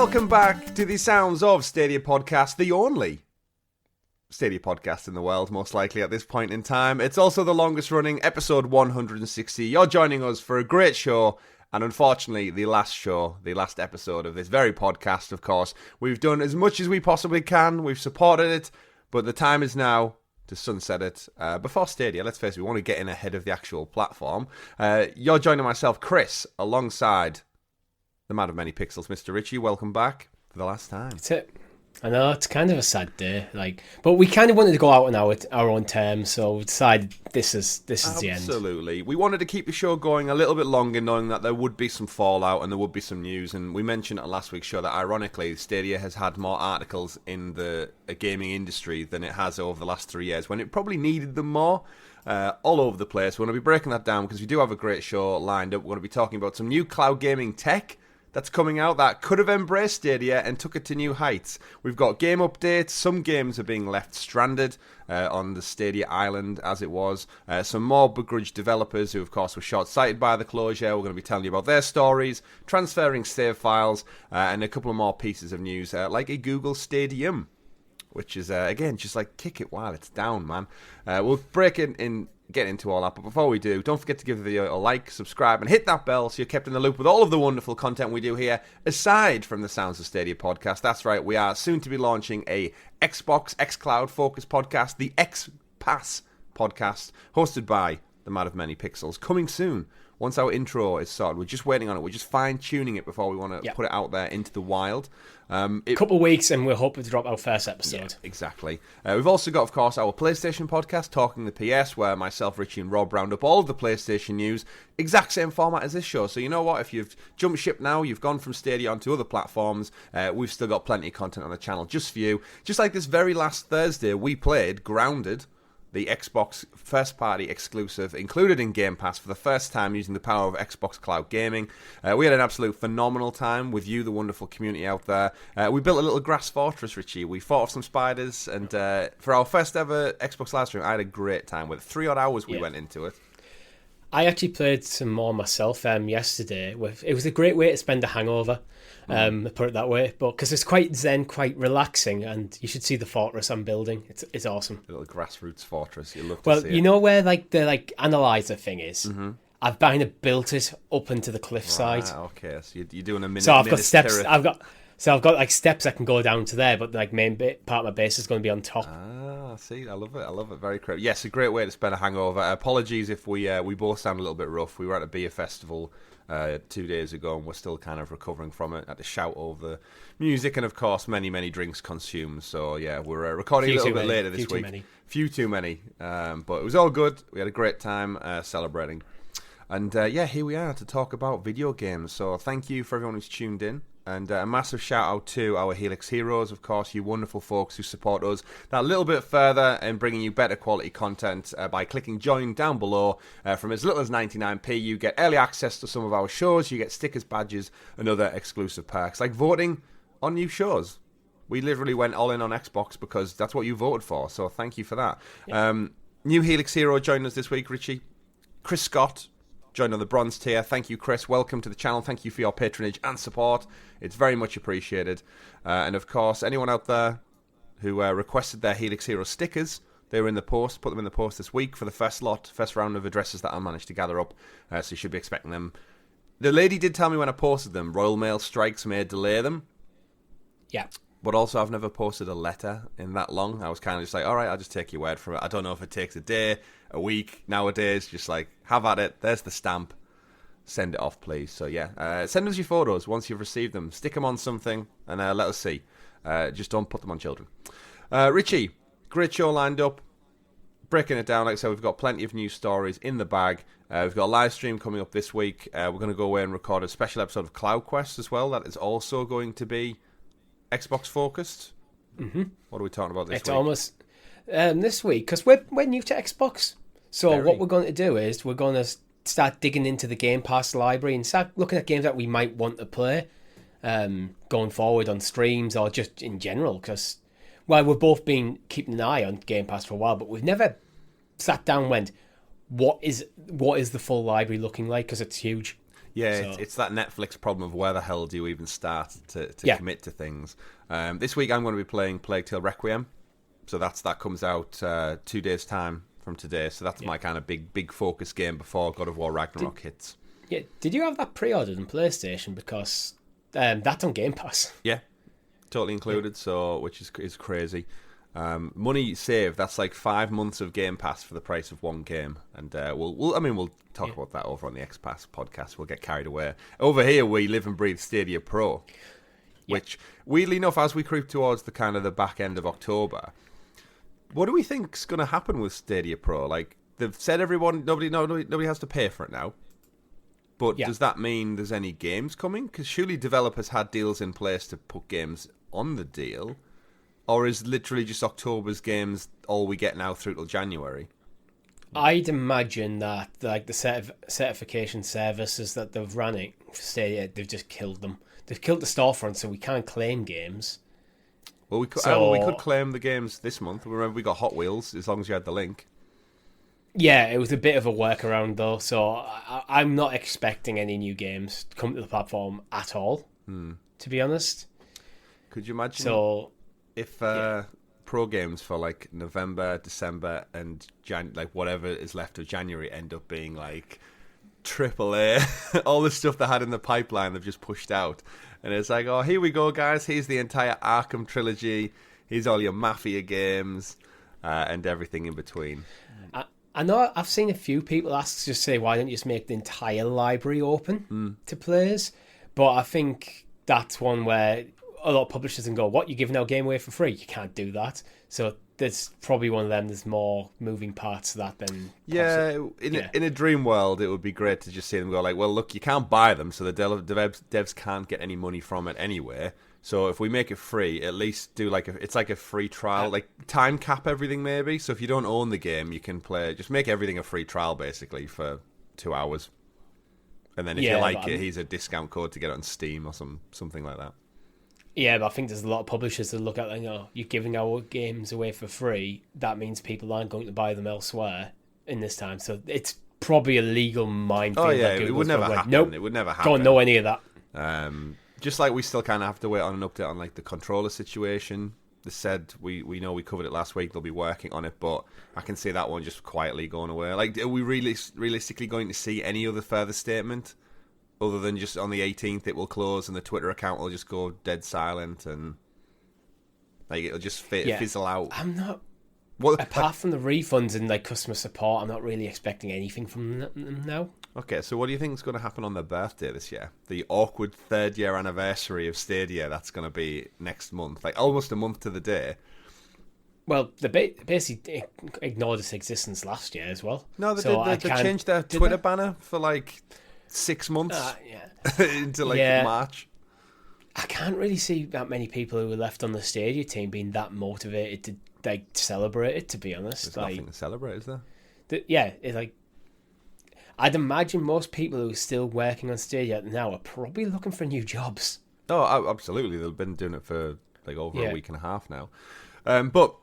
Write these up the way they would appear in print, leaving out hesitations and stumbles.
Welcome back to the Sounds of Stadia Podcast, the only Stadia podcast in the world, most likely at this point in time. It's also the longest running, episode 160. You're joining us for a great show, and unfortunately, the last episode of this very podcast, of course. We've done as much as we possibly can, we've supported it, but the time is now to sunset it. Before Stadia, let's face it, we want to get in ahead of the actual platform. You're joining myself, Chris, alongside the man of many pixels, Mr. Richie. Welcome back for the last time. That's it. I know, it's kind of a sad day, but we kind of wanted to go out on our own terms, so we decided this is the end. Absolutely. We wanted to keep the show going a little bit longer, knowing that there would be some fallout and there would be some news. And we mentioned at last week's show that, ironically, Stadia has had more articles in the gaming industry than it has over the last 3 years, when it probably needed them more. All over the place. We're going to be breaking that down because we do have a great show lined up. We're going to be talking about some new cloud gaming tech that's coming out that could have embraced Stadia and took it to new heights. We've got game updates. Some games are being left stranded on the Stadia island, as it was. Some more begrudged developers who, of course, were short-sighted by the closure. We're going to be telling you about their stories, transferring save files, and a couple of more pieces of news, like a Google Stadium, which is, again, just like kick it while it's down, man. We'll break it in. Get into all that, but before we do, don't forget to give the video a like, subscribe, and hit that bell so you're kept in the loop with all of the wonderful content we do here, aside from the Sounds of Stadia podcast. That's right, we are soon to be launching a Xbox xCloud focused podcast, the XPass Podcast, hosted by the man of many pixels, coming soon. Once our intro is sorted, we're just waiting on it. We're just fine-tuning it before we want to put it out there into the wild. A couple of weeks and we're hoping to drop our first episode. Yeah, exactly. We've also got, of course, our PlayStation podcast, Talking the PS, where myself, Richie, and Rob round up all of the PlayStation news. Exact same format as this show. So you know what? If you've jumped ship now, you've gone from Stadia onto other platforms, we've still got plenty of content on the channel just for you. Just like this very last Thursday, we played Grounded, the Xbox first-party exclusive, included in Game Pass for the first time using the power of Xbox Cloud Gaming. We had an absolute phenomenal time with you, the wonderful community out there. We built a little grass fortress, Richie. We fought off some spiders, and for our first ever Xbox live stream, I had a great time with it. 3 odd hours we went into it. I actually played some more myself yesterday. It was a great way to spend a hangover, put it that way. But because it's quite zen, quite relaxing, and you should see the fortress I'm building. It's awesome. A little grassroots fortress. You love to see it. Well, you know where the analyzer thing is. Mm-hmm. I've kind of built it up into the cliffside. Okay, so you're doing a minute. So I've got steps. I've got steps I can go down to there, but main part of my base is going to be on top. See, I love it. Very creative. Yes, a great way to spend a hangover. Apologies if we both sound a little bit rough. We were at a beer festival 2 days ago, and we're still kind of recovering from it. Had to shout over the music, and of course, many drinks consumed. So yeah, we're recording a little bit later this week. Few too many. But it was all good. We had a great time celebrating. And here we are to talk about video games. So thank you for everyone who's tuned in. And a massive shout out to our Helix heroes, of course, you wonderful folks who support us that little bit further in bringing you better quality content by clicking join down below. From as little as 99p, you get early access to some of our shows, you get stickers, badges, and other exclusive perks, like voting on new shows. We literally went all in on Xbox because that's what you voted for, so thank you for that. Yeah. New Helix hero joined us this week, Richie. Chris Scott joined on the bronze tier. Thank you, Chris. Welcome to the channel. Thank you for your patronage and support. It's very much appreciated. And of course, anyone out there who requested their Helix Hero stickers, they were in the post. Put them in the post this week for the first round of addresses that I managed to gather up. So you should be expecting them. The lady did tell me when I posted them, Royal Mail strikes may delay them. Yeah. But also, I've never posted a letter in that long. I was kind of just like, all right, I'll just take your word for it. I don't know if it takes a day, a week. Nowadays, just like, have at it. There's the stamp. Send it off, please. So, yeah. Send us your photos once you've received them. Stick them on something and let us see. Just don't put them on children. Richie, great show lined up. Breaking it down, like I said, we've got plenty of news stories in the bag. We've got a live stream coming up this week. We're going to go away and record a special episode of CloudQuest as well. That is also going to be Xbox focused. Mm-hmm. What are we talking about this week? It's almost this week, because we're new to Xbox. So what we're going to do is we're going to start digging into the Game Pass library and start looking at games that we might want to play going forward on streams or just in general. Because we've both been keeping an eye on Game Pass for a while, but we've never sat down and went, what is the full library looking like? Because it's huge. Yeah, it's that Netflix problem of where the hell do you even start to commit to things. This week I'm going to be playing Plague Tale Requiem, so that comes out 2 days' time from today. So that's my kind of big focus game before God of War Ragnarok hits. Yeah, did you have that pre-ordered on PlayStation? Because that's on Game Pass. Yeah, totally included. So which is crazy. Money saved. That's like 5 months of Game Pass for the price of one game, and we'll talk about that over on the XPass podcast. We'll get carried away. Over here, we live and breathe Stadia Pro, which weirdly enough, as we creep towards the kind of the back end of October, what do we think's going to happen with Stadia Pro? Like they've said, nobody has to pay for it now. But does that mean there's any games coming? Because surely developers had deals in place to put games on the deal. Or is literally just October's games all we get now through till January? I'd imagine that like the certification services that they've running for Stadia, they've just killed them. They've killed the storefront, so we can't claim games. Well, we could claim the games this month. Remember, we got Hot Wheels as long as you had the link. Yeah, it was a bit of a workaround though, so I'm not expecting any new games to come to the platform at all. To be honest, could you imagine? So. If pro games for like November, December, and like whatever is left of January end up being like AAA, all the stuff they had in the pipeline they've just pushed out, and it's like, oh, here we go, guys. Here's the entire Arkham trilogy. Here's all your Mafia games, and everything in between. I know I've seen a few people just say, why don't you just make the entire library open to players? But I think that's one where a lot of publishers can go, what, you're giving our game away for free? You can't do that. So there's probably one of them. There's more moving parts to that than... In a dream world, it would be great to just see them go like, well, look, you can't buy them, so the devs can't get any money from it anyway. So if we make it free, at least do it's like a free trial, like time cap everything maybe. So if you don't own the game, you can play, just make everything a free trial basically for 2 hours. And then if you like it, here's a discount code to get it on Steam or something like that. Yeah, but I think there's a lot of publishers that look at it and you're giving our games away for free. That means people aren't going to buy them elsewhere in this time. So it's probably a legal minefield. Oh, yeah, it would never happen. Nope, it would never happen. Don't know any of that. Just like we still kind of have to wait on an update on like the controller situation. They said, we know we covered it last week, they'll be working on it, but I can see that one just quietly going away. Like, are we really realistically going to see any other further statement? Other than just on the 18th it will close and the Twitter account will just go dead silent and like it'll just fizzle out. I'm not... Apart from the refunds and like customer support, I'm not really expecting anything from them now. Okay, so what do you think is going to happen on their birthday this year? The awkward 3rd year anniversary of Stadia that's going to be next month, like almost a month to the day. Well, they basically ignored its existence last year as well. No, they changed their Twitter banner for like 6 months into March. I can't really see that many people who were left on the Stadia team being that motivated to like celebrate it. To be honest, there's nothing to celebrate, is there? It's like I'd imagine most people who are still working on Stadia now are probably looking for new jobs. Oh, absolutely. They've been doing it for like over a week and a half now. But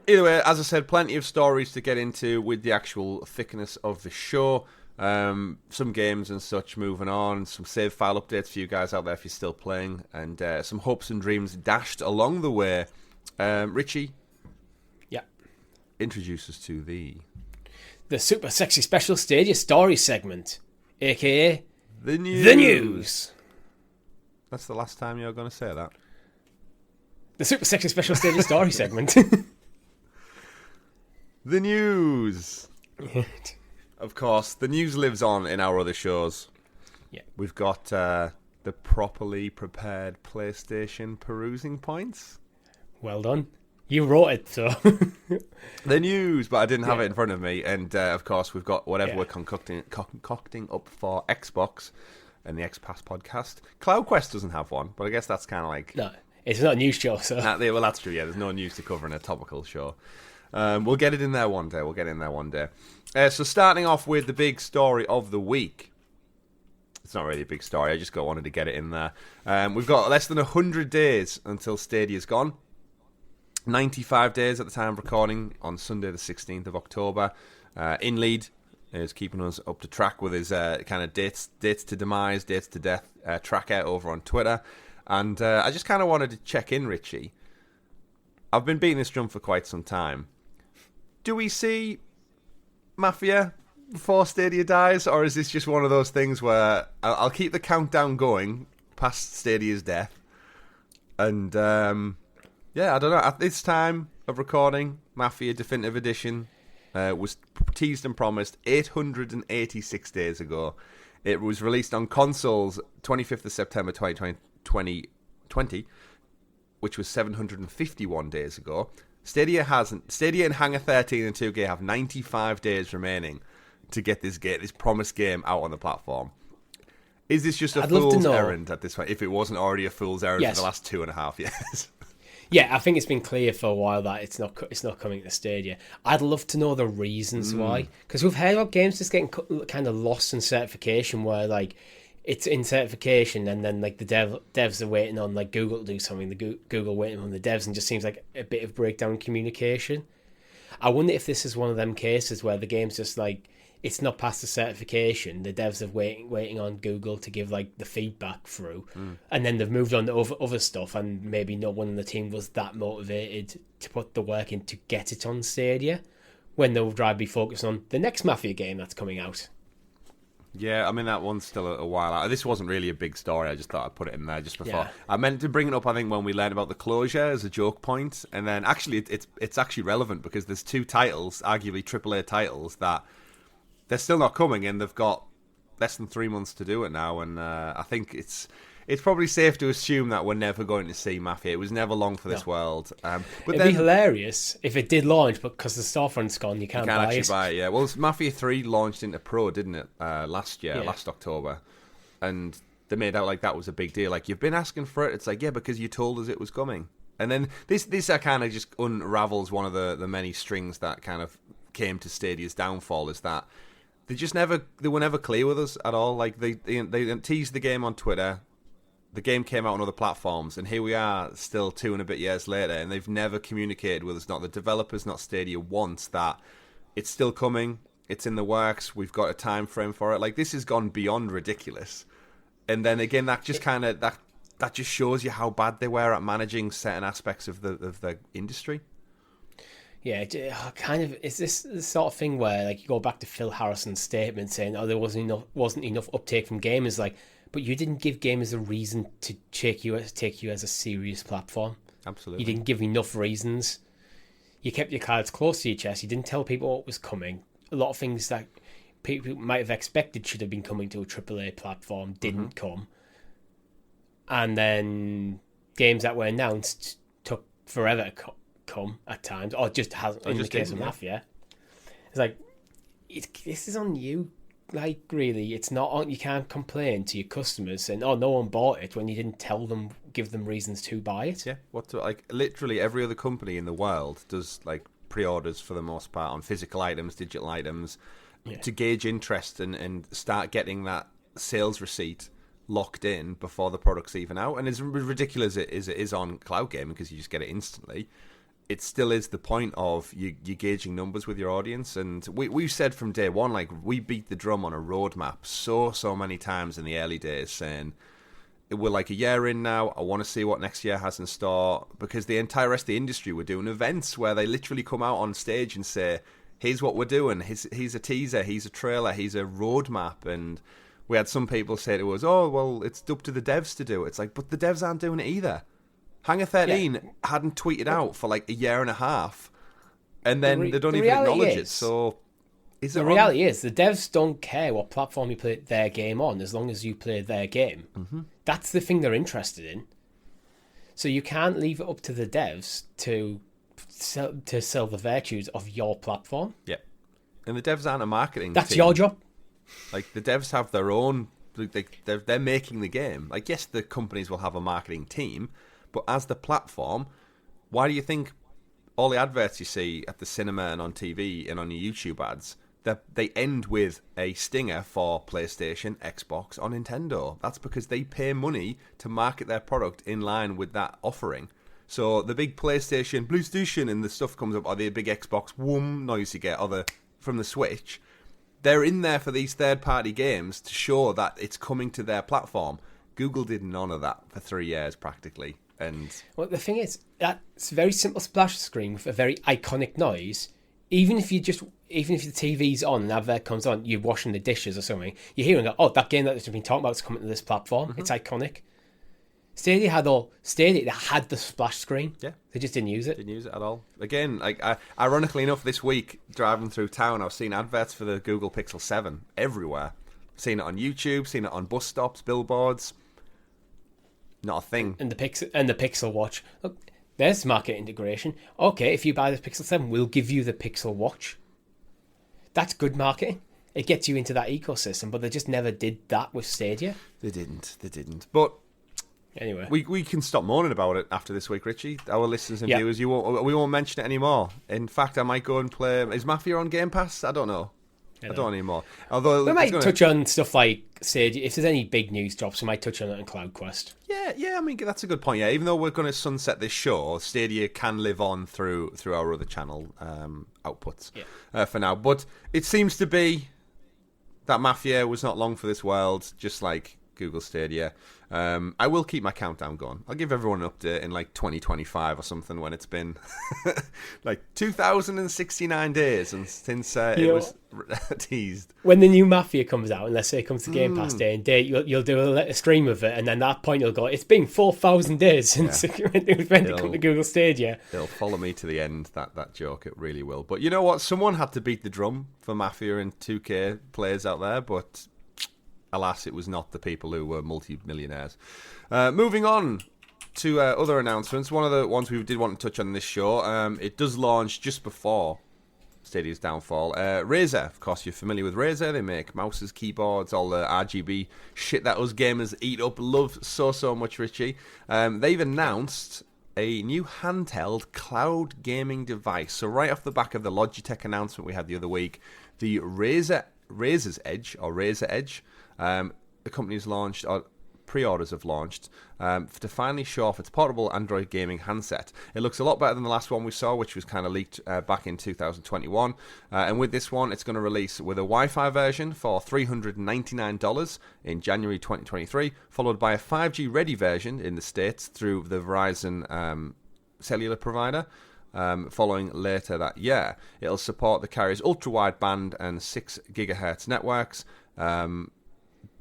either way, as I said, plenty of stories to get into with the actual thickness of the show. Some games and such moving on, some save file updates for you guys out there if you're still playing, and some hopes and dreams dashed along the way. Richie, introduce us to the super sexy special Stadia story segment, aka the news. The news. That's the last time you're going to say that. The super sexy special Stadia story segment. The news. Of course, the news lives on in our other shows. Yeah, we've got the properly prepared PlayStation perusing points. Well done. You wrote it, so... The news, but I didn't have it in front of me. And, of course, we've got whatever we're concocting up for Xbox and the XPass podcast. CloudQuest doesn't have one, but I guess that's kind of like... No, it's not a news show, so... Well, that's true, yeah. There's no news to cover in a topical show. We'll get it in there one day. So starting off with the big story of the week. It's not really a big story. I just wanted to get it in there. We've got less than 100 days until Stadia's gone. 95 days at the time of recording on Sunday the 16th of October. In lead is keeping us up to track with his kind of dates to demise, dates to death tracker over on Twitter. And I just kind of wanted to check in, Richie. I've been beating this drum for quite some time. Do we see Mafia before Stadia dies, or is this just one of those things where I'll keep the countdown going past Stadia's death? And yeah, I don't know. At this time of recording, Mafia Definitive Edition was teased and promised 886 days ago. It was released on consoles 25th of September 2020, which was 751 days ago. Stadia and Hangar 13 and 2K have 95 days remaining to get this promised game out on the platform. Is this just a fool's errand at this point, if it wasn't already a fool's errand for the last 2.5 years? Yeah, I think it's been clear for a while that it's not coming to Stadia. I'd love to know the reasons why, because we've heard about games just getting kind of lost in certification, where like it's in certification and then like the devs are waiting on like Google to do something, the Google waiting on the devs, and just seems like a bit of breakdown in communication. I wonder if this is one of them cases where the game's just like, it's not past the certification. The devs are waiting on Google to give like the feedback through, and then they've moved on to other stuff, and maybe no one on the team was that motivated to put the work in to get it on Stadia, when they'll rather be focused on the next Mafia game that's coming out. Yeah, I mean, that one's still a while out. This wasn't really a big story. I just thought I'd put it in there just before. Yeah. I meant to bring it up, I think, when we learned about the closure as a joke point. And then actually, it's actually relevant because there's two titles, arguably AAA titles, that they're still not coming, and they've got less than 3 months to do it now. And I think it's probably safe to assume that we're never going to see Mafia. It was never long for this world. But it'd be hilarious if it did launch, but because the storefront's gone, you can't buy it. Buy it. Yeah, well, Mafia 3 launched into Pro, didn't it? Last October, and they made out like that was a big deal. Like, you've been asking for it. It's like, yeah, because you told us it was coming. And then this kind of just unravels one of the many strings that kind of came to Stadia's downfall, is that they were never clear with us at all. Like, they teased the game on Twitter. The game came out on other platforms, and here we are still 2 and a bit years later, and they've never communicated with us, not the developers, not Stadia, once, that it's still coming, it's in the works, we've got a time frame for it. Like, this has gone beyond ridiculous. And then again, that just kind of that just shows you how bad they were at managing certain aspects of the industry. Yeah, kind of. Is this the sort of thing where, like, you go back to Phil Harrison's statement saying, "Oh, there wasn't enough uptake from gamers," like, but you didn't give gamers a reason to take you as a serious platform. Absolutely, you didn't give enough reasons. You kept your cards close to your chest. You didn't tell people what was coming. A lot of things that people might have expected should have been coming to a AAA platform didn't come, and then games that were announced took forever to come at times, or just hasn't. In the case of Mafia, it's like this is on you. Like, really, it's not on. You can't complain to your customers saying, "Oh, no one bought it," when you didn't give them reasons to buy it. Yeah, literally every other company in the world does like pre-orders for the most part on physical items, digital items, to gauge interest and start getting that sales receipt locked in before the product's even out. And as ridiculous as it is on cloud gaming, because you just get it instantly, it still is the point of you gauging numbers with your audience. And we've said from day one, like, we beat the drum on a roadmap so many times in the early days, saying we're like a year in now, I want to see what next year has in store, because the entire rest of the industry were doing events where they literally come out on stage and say, here's what we're doing, here's a teaser, here's a trailer, here's a roadmap. And we had some people say to us, oh, well, it's up to the devs to do it. It's like, but the devs aren't doing it either. Hangar 13 hadn't tweeted out for like a year and a half, and then they don't even acknowledge it. So the reality is the devs don't care what platform you play their game on, as long as you play their game. Mm-hmm. That's the thing they're interested in. So you can't leave it up to the devs to sell the virtues of your platform. Yeah, and the devs aren't a marketing That's team. Your job. Like, the devs have their own. They're making the game. Like, yes, the companies will have a marketing team, but as the platform, why do you think all the adverts you see at the cinema and on TV and on your YouTube ads, they end with a stinger for PlayStation, Xbox, or Nintendo? That's because they pay money to market their product in line with that offering. So the big PlayStation, and the stuff comes up, or the big Xbox, noise you get, or from the Switch, they're in there for these third-party games to show that it's coming to their platform. Google did none of that for 3 years, practically. And well, the thing is, that's a very simple splash screen with a very iconic noise. Even if the TV's on and advert comes on, you're washing the dishes or something, you hear and go, oh, that game that we've been talking about is coming to this platform. It's iconic. Stadia had the splash screen. Yeah. They just didn't use it. Didn't use it at all. Again, ironically enough, this week, driving through town, I've seen adverts for the Google Pixel 7 everywhere. Seen it on YouTube, seen it on bus stops, billboards. Not a thing. And the Pixel Watch. Look, there's market integration. Okay, if you buy the Pixel 7, we'll give you the Pixel Watch. That's good marketing. It gets you into that ecosystem, but they just never did that with Stadia. They didn't. But anyway, we can stop moaning about it after this week, Richie. Our listeners and viewers, we won't mention it anymore. In fact, I might go and play. Is Mafia on Game Pass? I don't know. I don't anymore. Although we might touch on stuff like Stadia. If there's any big news drops, we might touch on it on CloudQuest. Yeah. I mean, that's a good point. Yeah, even though we're going to sunset this show, Stadia can live on through our other channel outputs for now. But it seems to be that Mafia was not long for this world, just like Google Stadia. I will keep my countdown going. I'll give everyone an update in like 2025 or something when it's been like 2,069 days and since it was teased. When the new Mafia comes out, and let's say it comes to Game Pass day and date, you'll do a stream of it, and then at that point you'll go, it's been 4,000 days since it was meant to come to Google Stadia. It'll follow me to the end, that joke. It really will. But you know what? Someone had to beat the drum for Mafia and 2K players out there, but alas, it was not the people who were multi-millionaires. Moving on to other announcements. One of the ones we did want to touch on this show, it does launch just before Stadia's downfall. Razer, of course, you're familiar with Razer. They make mouses, keyboards, all the RGB shit that us gamers eat up, love so much, Richie. They've announced a new handheld cloud gaming device. So right off the back of the Logitech announcement we had the other week, the Razer's Edge, or Razer Edge, the company's launched, or pre-orders have launched, to finally show off its portable Android gaming handset. It looks a lot better than the last one we saw, which was kind of leaked back in 2021. And with this one, it's going to release with a Wi-Fi version for $399 in January 2023, followed by a 5G ready version in the States through the Verizon cellular provider. Following later that year, it'll support the carrier's ultra-wideband and 6 gigahertz networks.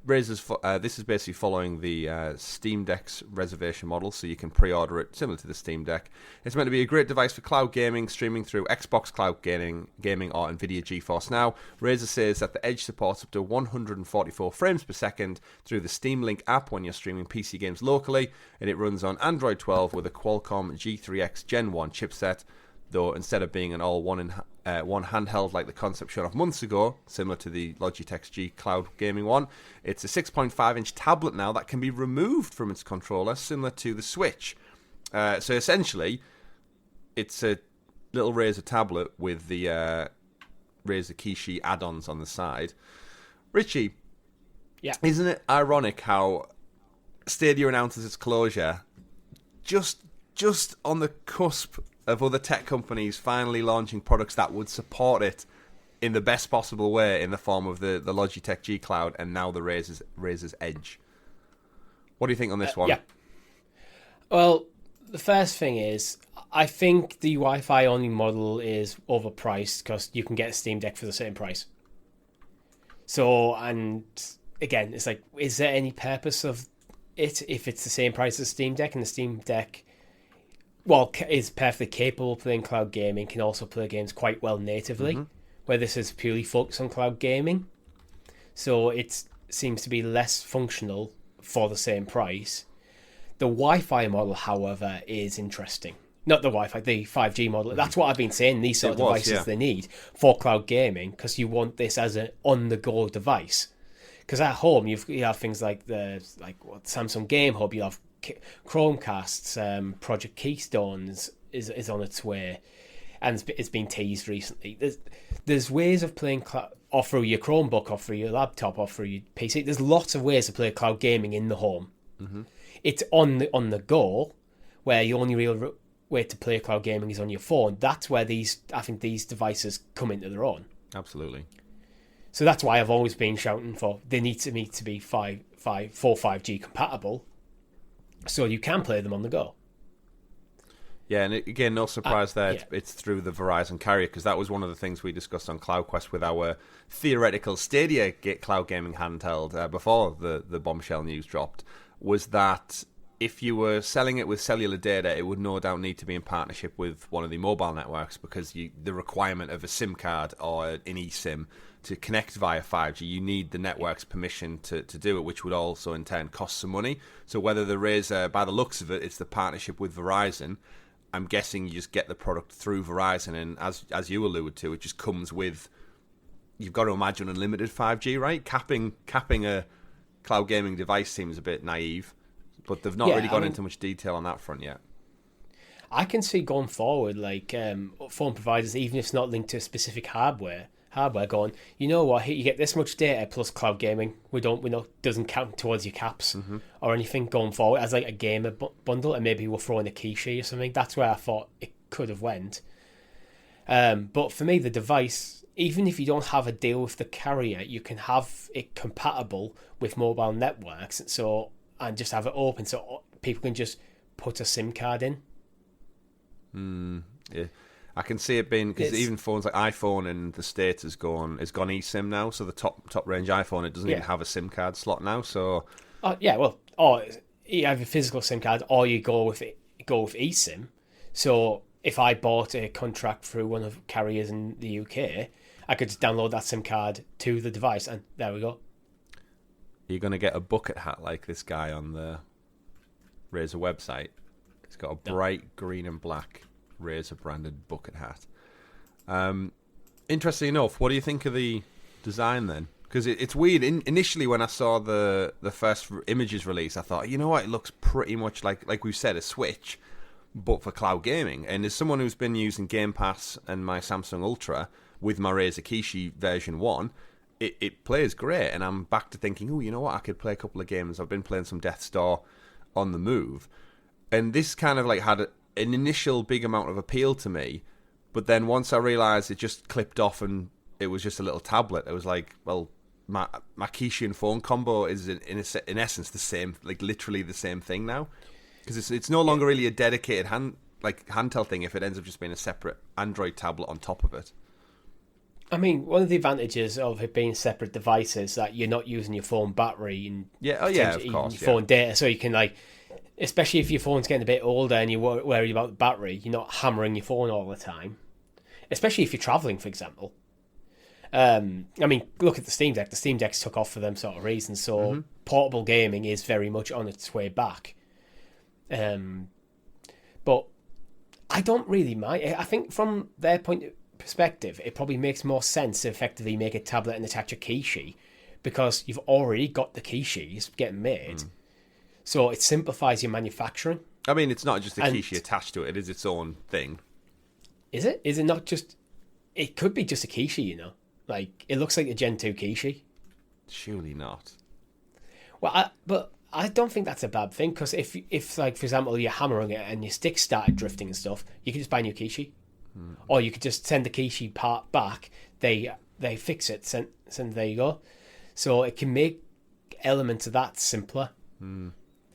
Razer's this is basically following the Steam Deck's reservation model, so you can pre-order it similar to the Steam Deck. It's meant to be a great device for cloud gaming, streaming through Xbox Cloud Gaming or Nvidia GeForce Now. Razer says that the Edge supports up to 144 frames per second through the Steam Link app when you're streaming PC games locally, and it runs on Android 12 with a Qualcomm G3X Gen 1 chipset. Though instead of being an all-one handheld like the concept shown off months ago, similar to the Logitech G Cloud Gaming one, it's a 6.5-inch tablet now that can be removed from its controller, similar to the Switch. So essentially, it's a little Razer tablet with the Razer Kishi add-ons on the side. Richie, isn't it ironic how Stadia announces its closure just on the cusp of other tech companies finally launching products that would support it in the best possible way in the form of the Logitech G Cloud and now the Razer's Edge? What do you think on this one? Yeah. Well, the first thing is, I think the Wi-Fi only model is overpriced because you can get a Steam Deck for the same price. So, and again, it's like, is there any purpose of it if it's the same price as Steam Deck, and the Steam Deck, well, is perfectly capable of playing cloud gaming, can also play games quite well natively, where this is purely focused on cloud gaming. So it seems to be less functional for the same price. The Wi-Fi model, however, is interesting. Not the Wi-Fi, the 5G model. That's what I've been saying, these sort of devices they need for cloud gaming, because you want this as an on-the-go device. Because at home, you have things like Samsung Game Hub, you have Chromecasts, Project Keystone is on its way, and it's been teased recently. There's ways of playing or through your Chromebook, or through your laptop, or through your PC. There's lots of ways to play cloud gaming in the home. It's on the go, where the only real way to play cloud gaming is on your phone. That's where I think these devices come into their own. Absolutely. So that's why I've always been shouting for they need to be 5G compatible, so you can play them on the go. Yeah, and again, no surprise there. It's through the Verizon carrier, because that was one of the things we discussed on CloudQuest with our theoretical Stadia cloud gaming handheld before the bombshell news dropped, was that if you were selling it with cellular data, it would no doubt need to be in partnership with one of the mobile networks, because the requirement of a SIM card or an eSIM to connect via 5G, you need the network's permission to do it, which would also in turn cost some money. So whether the Razer, by the looks of it, it's the partnership with Verizon, I'm guessing you just get the product through Verizon, and as you alluded to, it just comes with, you've got to imagine unlimited 5G, right? Capping a cloud gaming device seems a bit naive, but they've not really gone into much detail on that front yet. I can see going forward, like phone providers, even if it's not linked to specific hardware going, you know what, you get this much data plus cloud gaming. We know doesn't count towards your caps or anything going forward as like a gamer bundle, and maybe we'll throw in a Kishi or something. That's where I thought it could have went. But for me, the device, even if you don't have a deal with the carrier, you can have it compatible with mobile networks, and just have it open so people can just put a SIM card in. Yeah. I can see it being, because even phones like iPhone in the States has gone eSIM now. So the top range iPhone, it doesn't even have a SIM card slot now. So or you have a physical SIM card, or you go with eSIM. So if I bought a contract through one of the carriers in the UK, I could just download that SIM card to the device, and there we go. You're going to get a bucket hat like this guy on the Razer website. It's got a bright green and black Razer branded bucket hat. Interesting enough, what do you think of the design then? Because it's weird. Initially, when I saw the first images release, I thought, you know what, it looks pretty much like we've said, a Switch, but for cloud gaming. And as someone who's been using Game Pass and my Samsung Ultra with my Razer Kishi version 1, it plays great. And I'm back to thinking, oh, you know what, I could play a couple of games. I've been playing some Death's Door on the move. And this kind of like had an initial big amount of appeal to me, but then once I realised it just clipped off and it was just a little tablet, it was like, well, my Kishi and phone combo is in essence the same, like literally the same thing now, because it's no longer really a dedicated handheld thing if it ends up just being a separate Android tablet on top of it. I mean, one of the advantages of it being separate devices is that you're not using your phone battery and of course, your phone data, so you can like. Especially if your phone's getting a bit older and you're worried about the battery, you're not hammering your phone all the time. Especially if you're travelling, for example. I mean, look at the Steam Deck. The Steam Deck's took off for them sort of reasons, so portable gaming is very much on its way back. But I don't really mind. I think from their perspective, it probably makes more sense to effectively make a tablet and attach a Kishi, because you've already got the Kishis getting made. So it simplifies your manufacturing. I mean, it's not just a Kishi attached to it. It is its own thing. Is it? Is it not just... It could be just a Kishi, you know? Like, it looks like a Gen 2 Kishi. Surely not. Well, but I don't think that's a bad thing, because if like, for example, you're hammering it and your stick started drifting and stuff, you could just buy a new Kishi. Or you could just send the Kishi part back, they fix it, send there you go. So it can make elements of that simpler.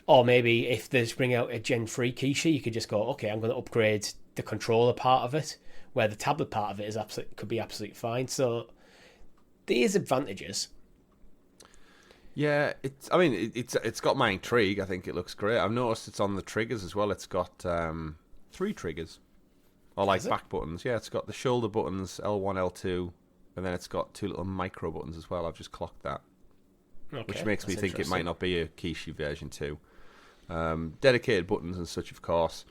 Or maybe if they bring out a Gen 3 Kishi, you could just go, okay, I'm going to upgrade the controller part of it, where the tablet part of it could be absolutely fine. So there's advantages. Yeah, it's got my intrigue. I think it looks great. I've noticed it's on the triggers as well. It's got 3 triggers, or like back buttons. Yeah, it's got the shoulder buttons, L1, L2, and then it's got 2 little micro buttons as well. I've just clocked that, which makes me think it might not be a Kishi version 2. Dedicated buttons and such, of course.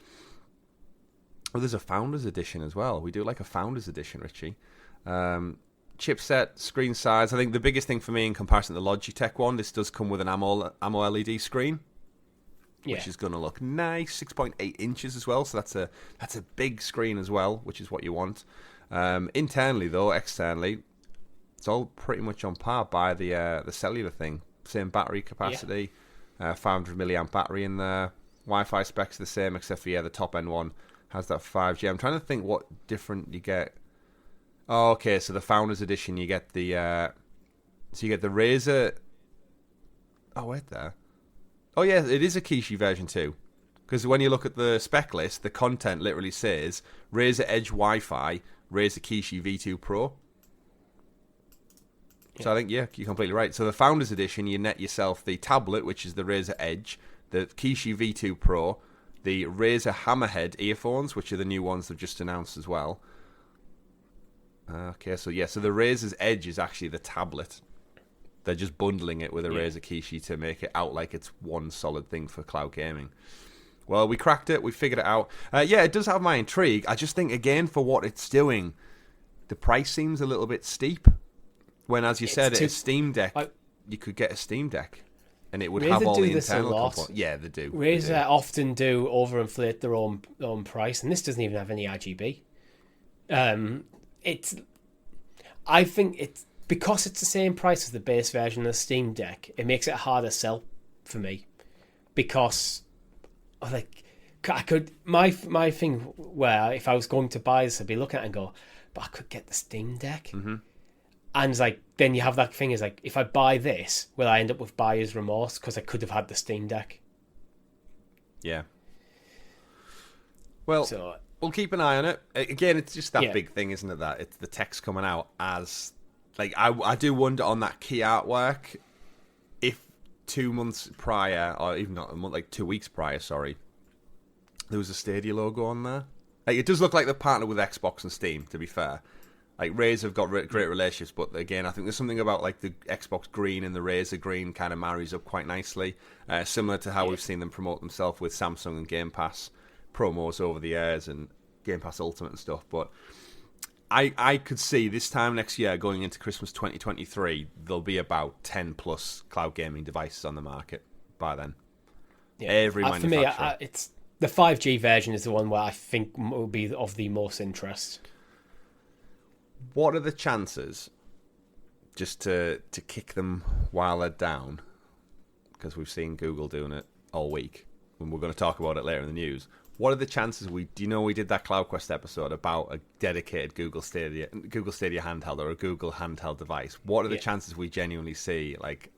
Oh, there's a Founders Edition as well. We do like a Founders Edition, Richie. Chipset, screen size. I think the biggest thing for me in comparison to the Logitech one, this does come with an AMO LED screen, which is going to look nice. 6.8 inches as well, so that's a big screen as well, which is what you want. Internally, though, externally, it's all pretty much on par by the cellular thing. Same battery capacity. 500 milliamp battery in there. Wi-Fi specs are the same, except for the top end one has that 5G. I'm trying to think what different you get. Oh, okay, so the Founders Edition, you get the So you get the Razer. Oh, wait there. Oh, yeah, it is a Kishi version too. Because when you look at the spec list, the content literally says Razer Edge Wi-Fi, Razer Kishi V2 Pro. So I think, yeah, you're completely right. So the Founders Edition, you net yourself the tablet, which is the Razer Edge, the Kishi V2 Pro, the Razer Hammerhead earphones, which are the new ones they've just announced as well. Okay, so the Razer's Edge is actually the tablet. They're just bundling it with a Razer Kishi to make it out like it's one solid thing for cloud gaming. Well, we cracked it. We figured it out. It does have my intrigue. I just think, again, for what it's doing, the price seems a little bit steep. When, as you said, a Steam Deck, you could get a Steam Deck, and it would have all the internal components. Yeah, they do. Razer often do overinflate their own price, and this doesn't even have any RGB. I think it's because it's the same price as the base version of the Steam Deck. It makes it a harder sell for me because, like, I could my thing where if I was going to buy this, I'd be looking at it and go, but I could get the Steam Deck. Mm-hmm. And like, then you have that thing is like, if I buy this, will I end up with buyer's remorse because I could have had the Steam Deck? Yeah. Well, we'll keep an eye on it. Again, it's just that big thing, isn't it? That it's the text coming out as like I do wonder on that key artwork if 2 months prior, or even not a month, like 2 weeks prior, sorry, there was a Stadia logo on there. Like, it does look like they're partnered with Xbox and Steam, to be fair. Like, Razer have got great relationships, but again, I think there's something about like the Xbox green and the Razer green kind of marries up quite nicely. Similar to how we've seen them promote themselves with Samsung and Game Pass promos over the years and Game Pass Ultimate and stuff. But I could see this time next year, going into Christmas 2023, there'll be about 10 plus cloud gaming devices on the market by then. Yeah. Every manufacturer. For me, it's the 5G version is the one where I think will be of the most interest. What are the chances, just to kick them while they're down, because we've seen Google doing it all week, and we're going to talk about it later in the news, what are the chances we did that CloudQuest episode about a dedicated Google Stadia handheld or a Google handheld device? What are the chances we genuinely see like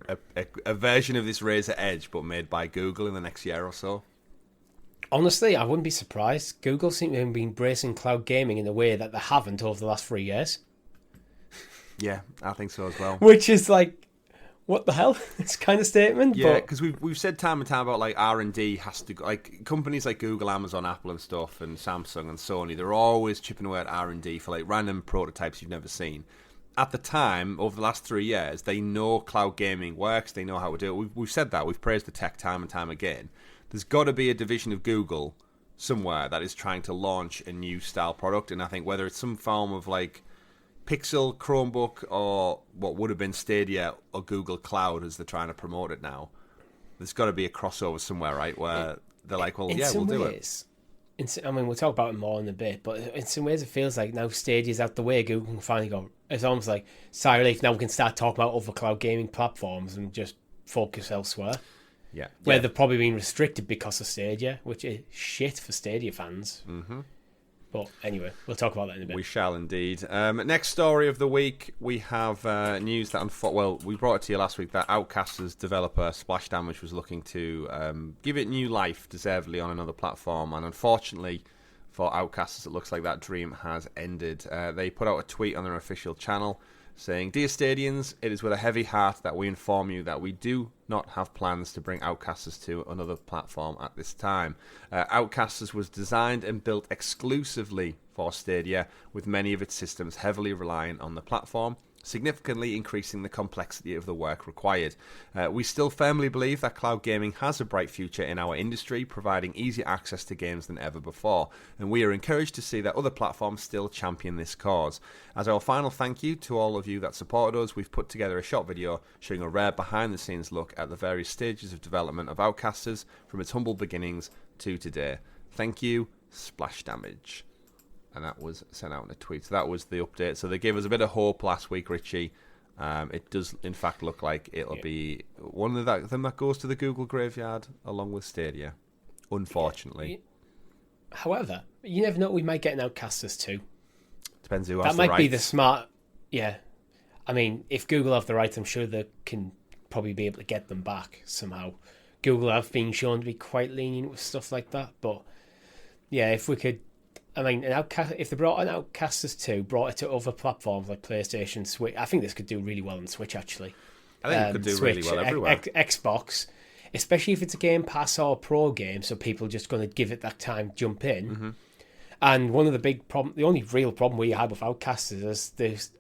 a version of this Razer Edge but made by Google in the next year or so? Honestly, I wouldn't be surprised. Google seem to have been embracing cloud gaming in a way that they haven't over the last 3 years. Yeah, I think so as well. Which is like, what the hell? It's kind of statement. Yeah, because we've said time and time about like R&D has to go, like companies like Google, Amazon, Apple and stuff, and Samsung and Sony, they're always chipping away at R&D for like random prototypes you've never seen. At the time, over the last 3 years, they know cloud gaming works. They know how to do it. We've said that. We've praised the tech time and time again. There's got to be a division of Google somewhere that is trying to launch a new style product, and I think whether it's some form of like Pixel, Chromebook, or what would have been Stadia or Google Cloud as they're trying to promote it now, there's got to be a crossover somewhere, right? Where they're like, well, yeah, we'll do it. I mean, we'll talk about it more in a bit, but in some ways it feels like now Stadia's out the way, Google can finally go, it's almost like sigh relief, now we can start talking about other cloud gaming platforms and just focus elsewhere. Yeah, where they've probably been restricted because of Stadia, which is shit for Stadia fans. Mm-hmm. But anyway, we'll talk about that in a bit. We shall indeed. Next story of the week, we have news that we brought it to you last week that Outcasters developer Splash Damage was looking to give it new life deservedly on another platform, and unfortunately for Outcasters, it looks like that dream has ended. They put out a tweet on their official channel saying, "Dear Stadians, it is with a heavy heart that we inform you that we do not have plans to bring Outcasters to another platform at this time. Outcasters was designed and built exclusively for Stadia, with many of its systems heavily reliant on the platform, significantly increasing the complexity of the work required. We still firmly believe that cloud gaming has a bright future in our industry, providing easier access to games than ever before, and we are encouraged to see that other platforms still champion this cause. As our final thank you to all of you that supported us, we've put together a short video showing a rare behind-the-scenes look at the various stages of development of Outcasters from its humble beginnings to today. Thank you, Splash Damage." And that was sent out in a tweet. So that was the update. So they gave us a bit of hope last week, Richie. It does, in fact, look like it'll be one of them that goes to the Google graveyard along with Stadia, unfortunately. However, you never know. We might get an Outcasters too. Depends who has the rights. That might be the smart... Yeah. I mean, if Google have the rights, I'm sure they can probably be able to get them back somehow. Google have been shown to be quite lenient with stuff like that, but yeah, if we could, I mean, if they brought an Outcasters 2, brought it to other platforms like PlayStation, Switch, I think this could do really well on Switch, actually. I think it could do Switch, really well everywhere. Xbox, especially if it's a Game Pass or a Pro game, so people are just going to give it that time, jump in. Mm-hmm. And one of the only real problem we had with Outcasters is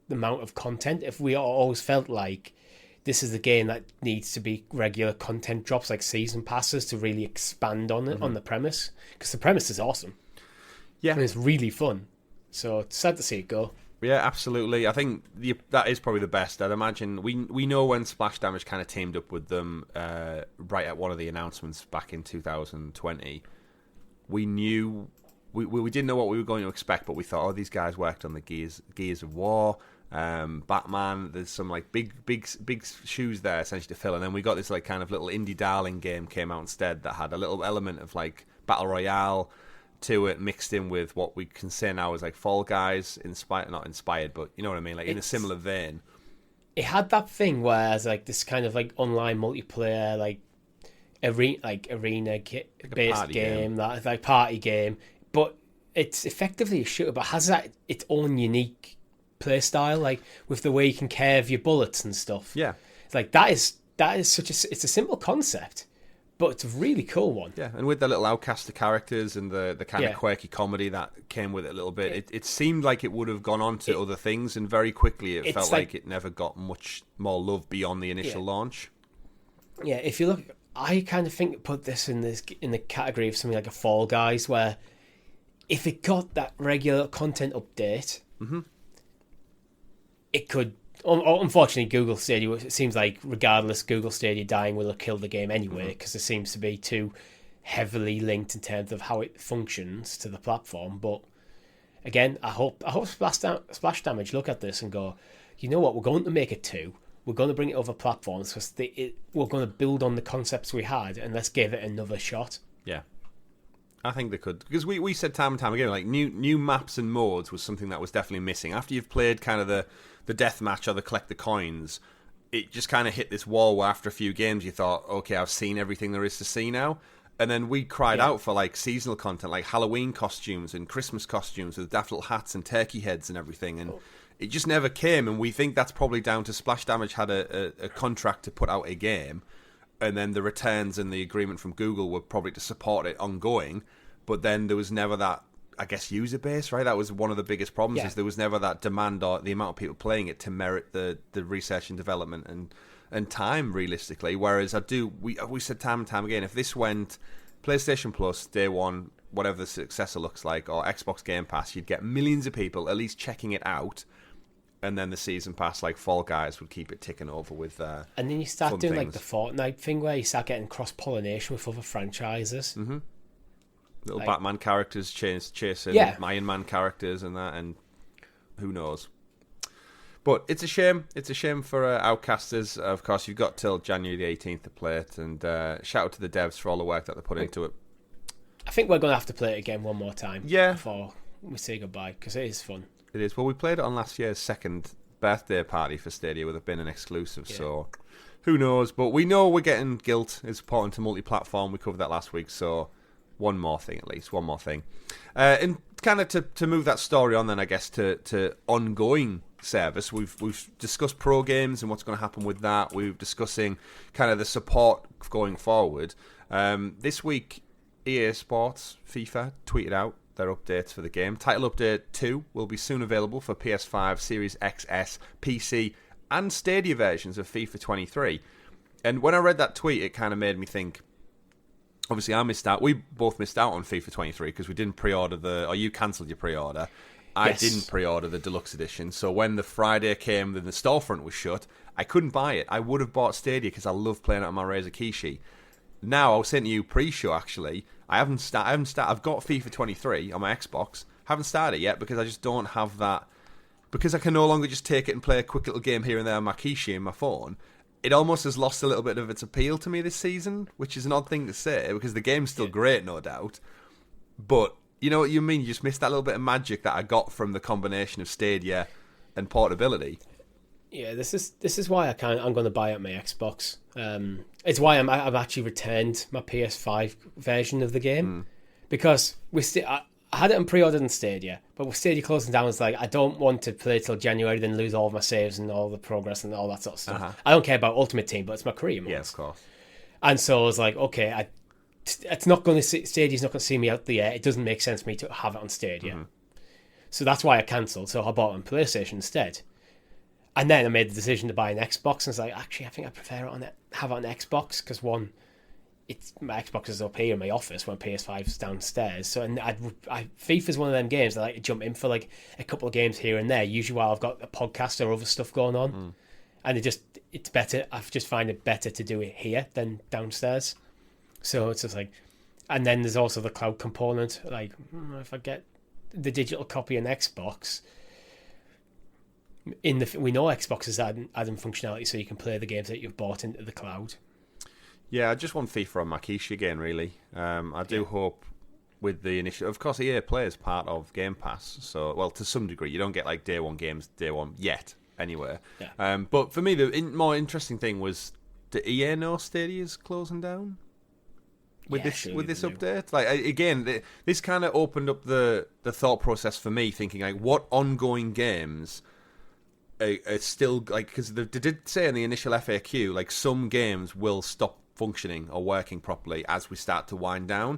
the amount of content. If we always felt like this is a game that needs to be regular content drops, like season passes, to really expand on it, on the premise, because the premise is awesome. Yeah, and it's really fun. So it's sad to see it go. Yeah, absolutely. I think that is probably the best. I'd imagine we know when Splash Damage kind of teamed up with them right at one of the announcements back in 2020. We knew we didn't know what we were going to expect, but we thought, oh, these guys worked on the Gears of War, Batman. There's some like big shoes there essentially to fill, and then we got this like kind of little indie darling game came out instead that had a little element of like battle royale to it, mixed in with what we can say now is like Fall Guys, not inspired, but you know what I mean, like in a similar vein. It had that thing where it's like this kind of like online multiplayer, like arena based game, that like party game, but it's effectively a shooter, but has that its own unique play style, like with the way you can curve your bullets and stuff. Yeah, it's like that is it's a simple concept, but it's a really cool one. Yeah, and with the little Outcaster characters and the kind of quirky comedy that came with it a little bit, it seemed like it would have gone on to other things, and very quickly it felt like it never got much more love beyond the initial launch. Yeah, if you look, I kind of think put this in the category of something like a Fall Guys, where if it got that regular content update, it could. Unfortunately, Google Stadia, it seems like regardless, Google Stadia dying will have killed the game anyway, because it seems to be too heavily linked in terms of how it functions to the platform. But again, I hope Splash Damage look at this and go, you know what, we're going to make it 2. We're going to bring it over platforms because we're going to build on the concepts we had, and let's give it another shot. Yeah. I think they could, because we said time and time again, like new maps and modes was something that was definitely missing. After you've played kind of the death match or the collect the coins, it just kind of hit this wall where after a few games you thought, okay, I've seen everything there is to see now. And then we cried out for like seasonal content, like Halloween costumes and Christmas costumes with daft little hats and turkey heads and everything, and it just never came. And we think that's probably down to Splash Damage had a contract to put out a game, and then the returns and the agreement from Google were probably to support it ongoing, but then there was never that, I guess, user base, right? That was one of the biggest problems, is there was never that demand or the amount of people playing it to merit the research and development and time, realistically. Whereas we said time and time again, if this went PlayStation Plus, day one, whatever the successor looks like, or Xbox Game Pass, you'd get millions of people at least checking it out, and then the season pass, like Fall Guys, would keep it ticking over with and then you start doing like the Fortnite thing where you start getting cross-pollination with other franchises. Mm-hmm. Little Batman characters chasing Iron Man characters and that, and who knows. But it's a shame. It's a shame for Outcasters. Of course, you've got till January the 18th to play it, and shout out to the devs for all the work that they put into it. I think we're going to have to play it again one more time before we say goodbye, because it is fun. It is. Well, we played it on last year's second birthday party for Stadia with it being an exclusive, so who knows. But we know we're getting Guilt is porting to multi-platform. We covered that last week, so one more thing at least. And kind of to move that story on then, I guess, to ongoing service, we've discussed pro games and what's going to happen with that. We're discussing kind of the support going forward. This week, EA Sports, FIFA, tweeted out their updates for the game. Title Update 2 will be soon available for PS5, Series XS, PC, and Stadia versions of FIFA 23. And when I read that tweet, it kind of made me think, obviously I missed out. We both missed out on FIFA 23 because we didn't pre-order or you cancelled your pre-order. I didn't pre-order the deluxe edition. So when the Friday came and the storefront was shut, I couldn't buy it. I would have bought Stadia because I love playing it on my Razer Kishi. Now, I was saying to you pre-show, actually, I've got FIFA 23 on my Xbox. Haven't started it yet because I just don't have that. Because I can no longer just take it and play a quick little game here and there on my Kishi and my phone. It almost has lost a little bit of its appeal to me this season, which is an odd thing to say because the game's still great, no doubt. But you know what you mean? You just missed that little bit of magic that I got from the combination of Stadia and portability. Yeah, this is why I'm going to buy out my Xbox. It's why I've actually returned my PS5 version of the game because I had it on pre-ordered on Stadia, but with Stadia closing down, it's like I don't want to play till January, then lose all of my saves and all the progress and all that sort of stuff. I don't care about Ultimate Team, but it's my career mode. Yeah, of course. And so I was like, okay, Stadia's not going to see me out the air. It doesn't make sense for me to have it on Stadia. So that's why I cancelled. So I bought it on PlayStation instead. And then I made the decision to buy an Xbox, and I was like, actually, I think I prefer have it on Xbox because one, my Xbox is up here in my office when PS5 is downstairs. So and FIFA's one of them games I like to jump in for like a couple of games here and there. Usually while I've got a podcast or other stuff going on, and it's better. I just find it better to do it here than downstairs. So it's just like, and then there's also the cloud component. Like if I get the digital copy on Xbox. We know Xbox is adding functionality so you can play the games that you've bought into the cloud. Yeah, I just want FIFA on my quiche again, really. I do hope with the initial... Of course, EA Play is part of Game Pass, so, well, to some degree. You don't get, like, day one games, day one yet, anywhere. Yeah. But for me, the more interesting thing was, do EA know Stadia's closing down? With this update? Like, again, this kind of opened up the thought process for me, thinking, like, what ongoing games... It's still like because they did say in the initial FAQ like some games will stop functioning or working properly as we start to wind down,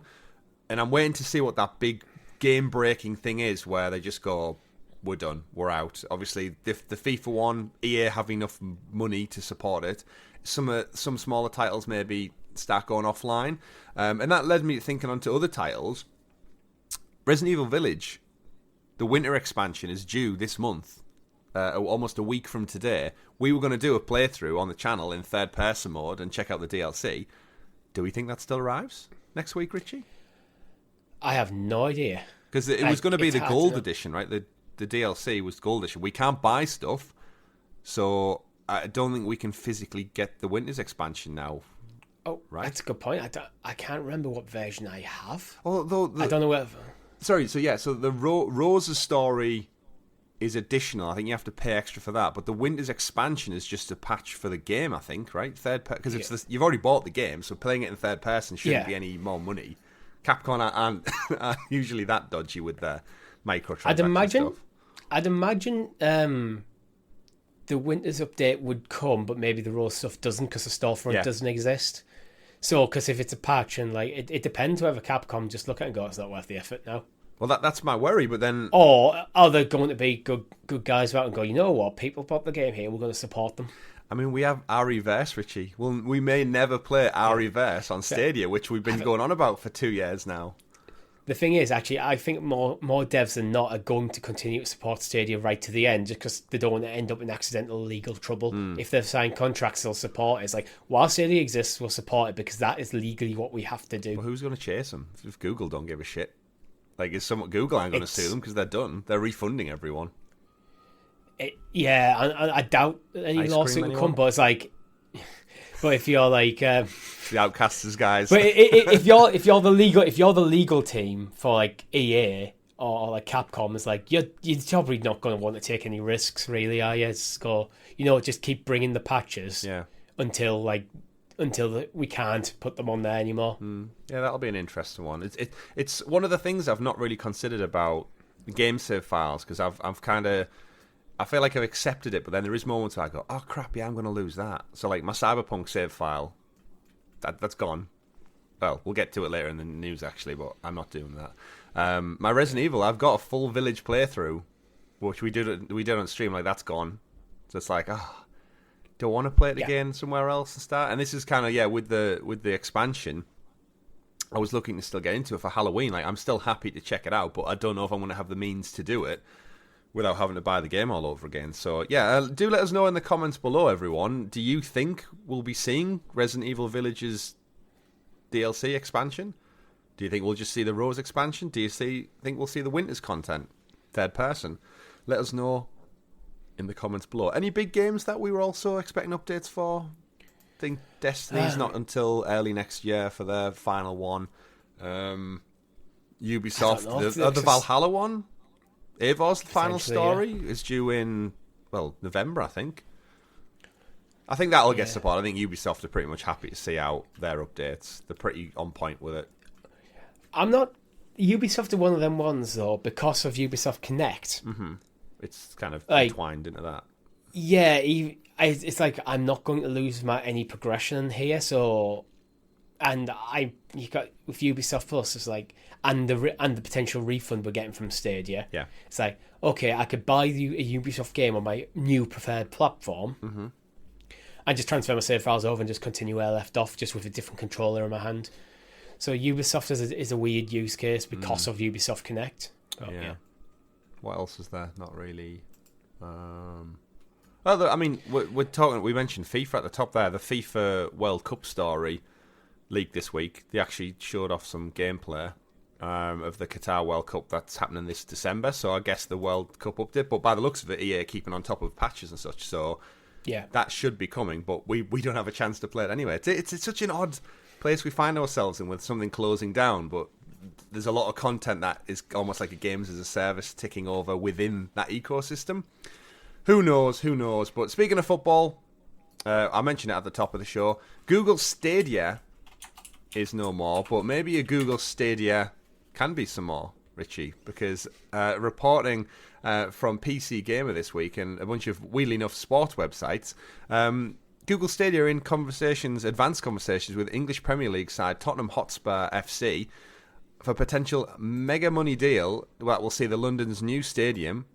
and I'm waiting to see what that big game breaking thing is where they just go, we're done, we're out. Obviously, the FIFA one, EA have enough money to support it. Some smaller titles maybe start going offline, and that led me to thinking onto other titles. Resident Evil Village, the winter expansion is due this month. Almost a week from today. We were going to do a playthrough on the channel in third-person mode and check out the DLC. Do we think that still arrives next week, Richie? I have no idea. Because it was going to be the gold edition, right? The DLC was gold edition. We can't buy stuff, so I don't think we can physically get the Winter's expansion now. Oh, right? That's a good point. I can't remember what version I have. Although I don't know whether... Sorry, so the Rose's story... is additional. I think you have to pay extra for that. But the Winter's expansion is just a patch for the game, I think, right? Because you've already bought the game, so playing it in third person shouldn't be any more money. Capcom aren't usually that dodgy with their microtransactions stuff. I'd imagine the Winter's update would come, but maybe the Rose stuff doesn't because the storefront doesn't exist. So, because if it's a patch and like it depends whether Capcom just look at it and go, it's not worth the effort now. Well, that's my worry, but then... Or are they going to be good guys out and go, you know what, people bought the game here, we're going to support them. I mean, we have ReVerse, Richie. Well, we may never play ReVerse on Stadia, which we've been going on about for 2 years now. The thing is, actually, I think more devs than not are going to continue to support Stadia right to the end just because they don't want to end up in accidental legal trouble. If they've signed contracts, they'll support it. It's like, while Stadia exists, we'll support it because that is legally what we have to do. Well, who's going to chase them if Google don't give a shit? Like, Google aren't going to sue them because they're done. They're refunding everyone. I doubt any lawsuit will come, but it's like... But if you're like... the Outcasters guys. But if you're the legal team for like EA or like Capcom, it's like you're probably not going to want to take any risks, really, are you? Just go, just keep bringing the patches until we can't put them on there anymore. Yeah, that'll be an interesting one. It's one of the things I've not really considered about game save files because I've kind of... I feel like I've accepted it, but then there is moments where I go, oh crap, yeah, I'm going to lose that. So like my Cyberpunk save file, that's gone. Well, we'll get to it later in the news actually, but I'm not doing that. My Resident Evil, I've got a full village playthrough, which we did on stream. Like that's gone. So it's like, don't want to play it again somewhere else and start. And this is kind of with the expansion. I was looking to still get into it for Halloween. Like I'm still happy to check it out, but I don't know if I'm going to have the means to do it without having to buy the game all over again. So, do let us know in the comments below, everyone. Do you think we'll be seeing Resident Evil Village's DLC expansion? Do you think we'll just see the Rose expansion? Do you think we'll see the Winter's content? Third person? Let us know in the comments below. Any big games that we were also expecting updates for? I think Destiny's not until early next year for their final one. Ubisoft, the Valhalla one? Evor's final story is due in, November, I think. I think that'll get support. I think Ubisoft are pretty much happy to see out their updates. They're pretty on point with it. I'm not. Ubisoft are one of them ones though, because of Ubisoft Connect. Mm-hmm. It's kind of entwined into that. Yeah, it's like I'm not going to lose any progression here. So, and you got with Ubisoft Plus, it's like and the potential refund we're getting from Stadia. Yeah, it's like okay, I could buy a Ubisoft game on my new preferred platform, and just transfer my save files over and just continue where I left off, just with a different controller in my hand. So Ubisoft is a weird use case because of Ubisoft Connect. Yeah. What else is there? Not really. I mean, we're talking. We mentioned FIFA at the top there. The FIFA World Cup story leaked this week. They actually showed off some gameplay of the Qatar World Cup that's happening this December. So I guess the World Cup update. But by the looks of it, EA are keeping on top of patches and such. So yeah, that should be coming. But we don't have a chance to play it anyway. It's such an odd place we find ourselves in with something closing down, but there's a lot of content that is almost like a games as a service ticking over within that ecosystem. Who knows? But speaking of football, I mentioned it at the top of the show. Google Stadia is no more, but maybe a Google Stadia can be some more, Richie, because reporting from PC Gamer this week and a bunch of, weirdly enough, sports websites, Google Stadia are in advanced conversations with English Premier League side Tottenham Hotspur FC for a potential mega money deal that will see the London's new stadium,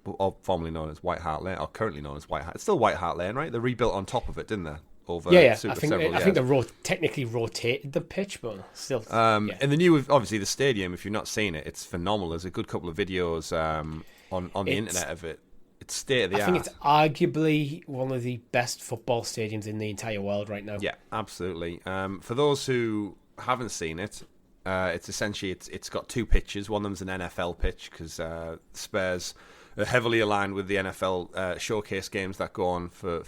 or formerly known as White Hart Lane, or currently known as White Hart. It's still White Hart Lane, right? They rebuilt on top of it, didn't they? I think they technically rotated the pitch, but still. And the new, obviously, the stadium. If you've not seen it, it's phenomenal. There's a good couple of videos on the internet of it. It's state of the art. I think it's arguably one of the best football stadiums in the entire world right now. Yeah, absolutely. For those who haven't seen it, it's essentially it's got two pitches. One of them's an NFL pitch because Spurs are heavily aligned with the NFL showcase games that go on for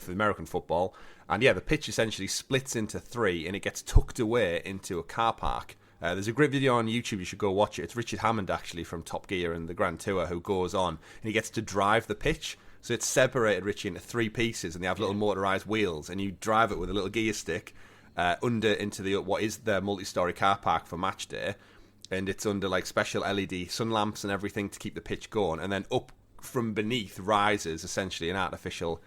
American football. And yeah, the pitch essentially splits into three and it gets tucked away into a car park. There's a great video on YouTube, you should go watch it. It's Richard Hammond, actually, from Top Gear and the Grand Tour, who goes on and he gets to drive the pitch. So it's separated, Richie, into three pieces and they have little motorised wheels and you drive it with a little gear stick into what is the multi-storey car park for match day. And it's under like special LED sun lamps and everything to keep the pitch going. And then up from beneath rises essentially an artificial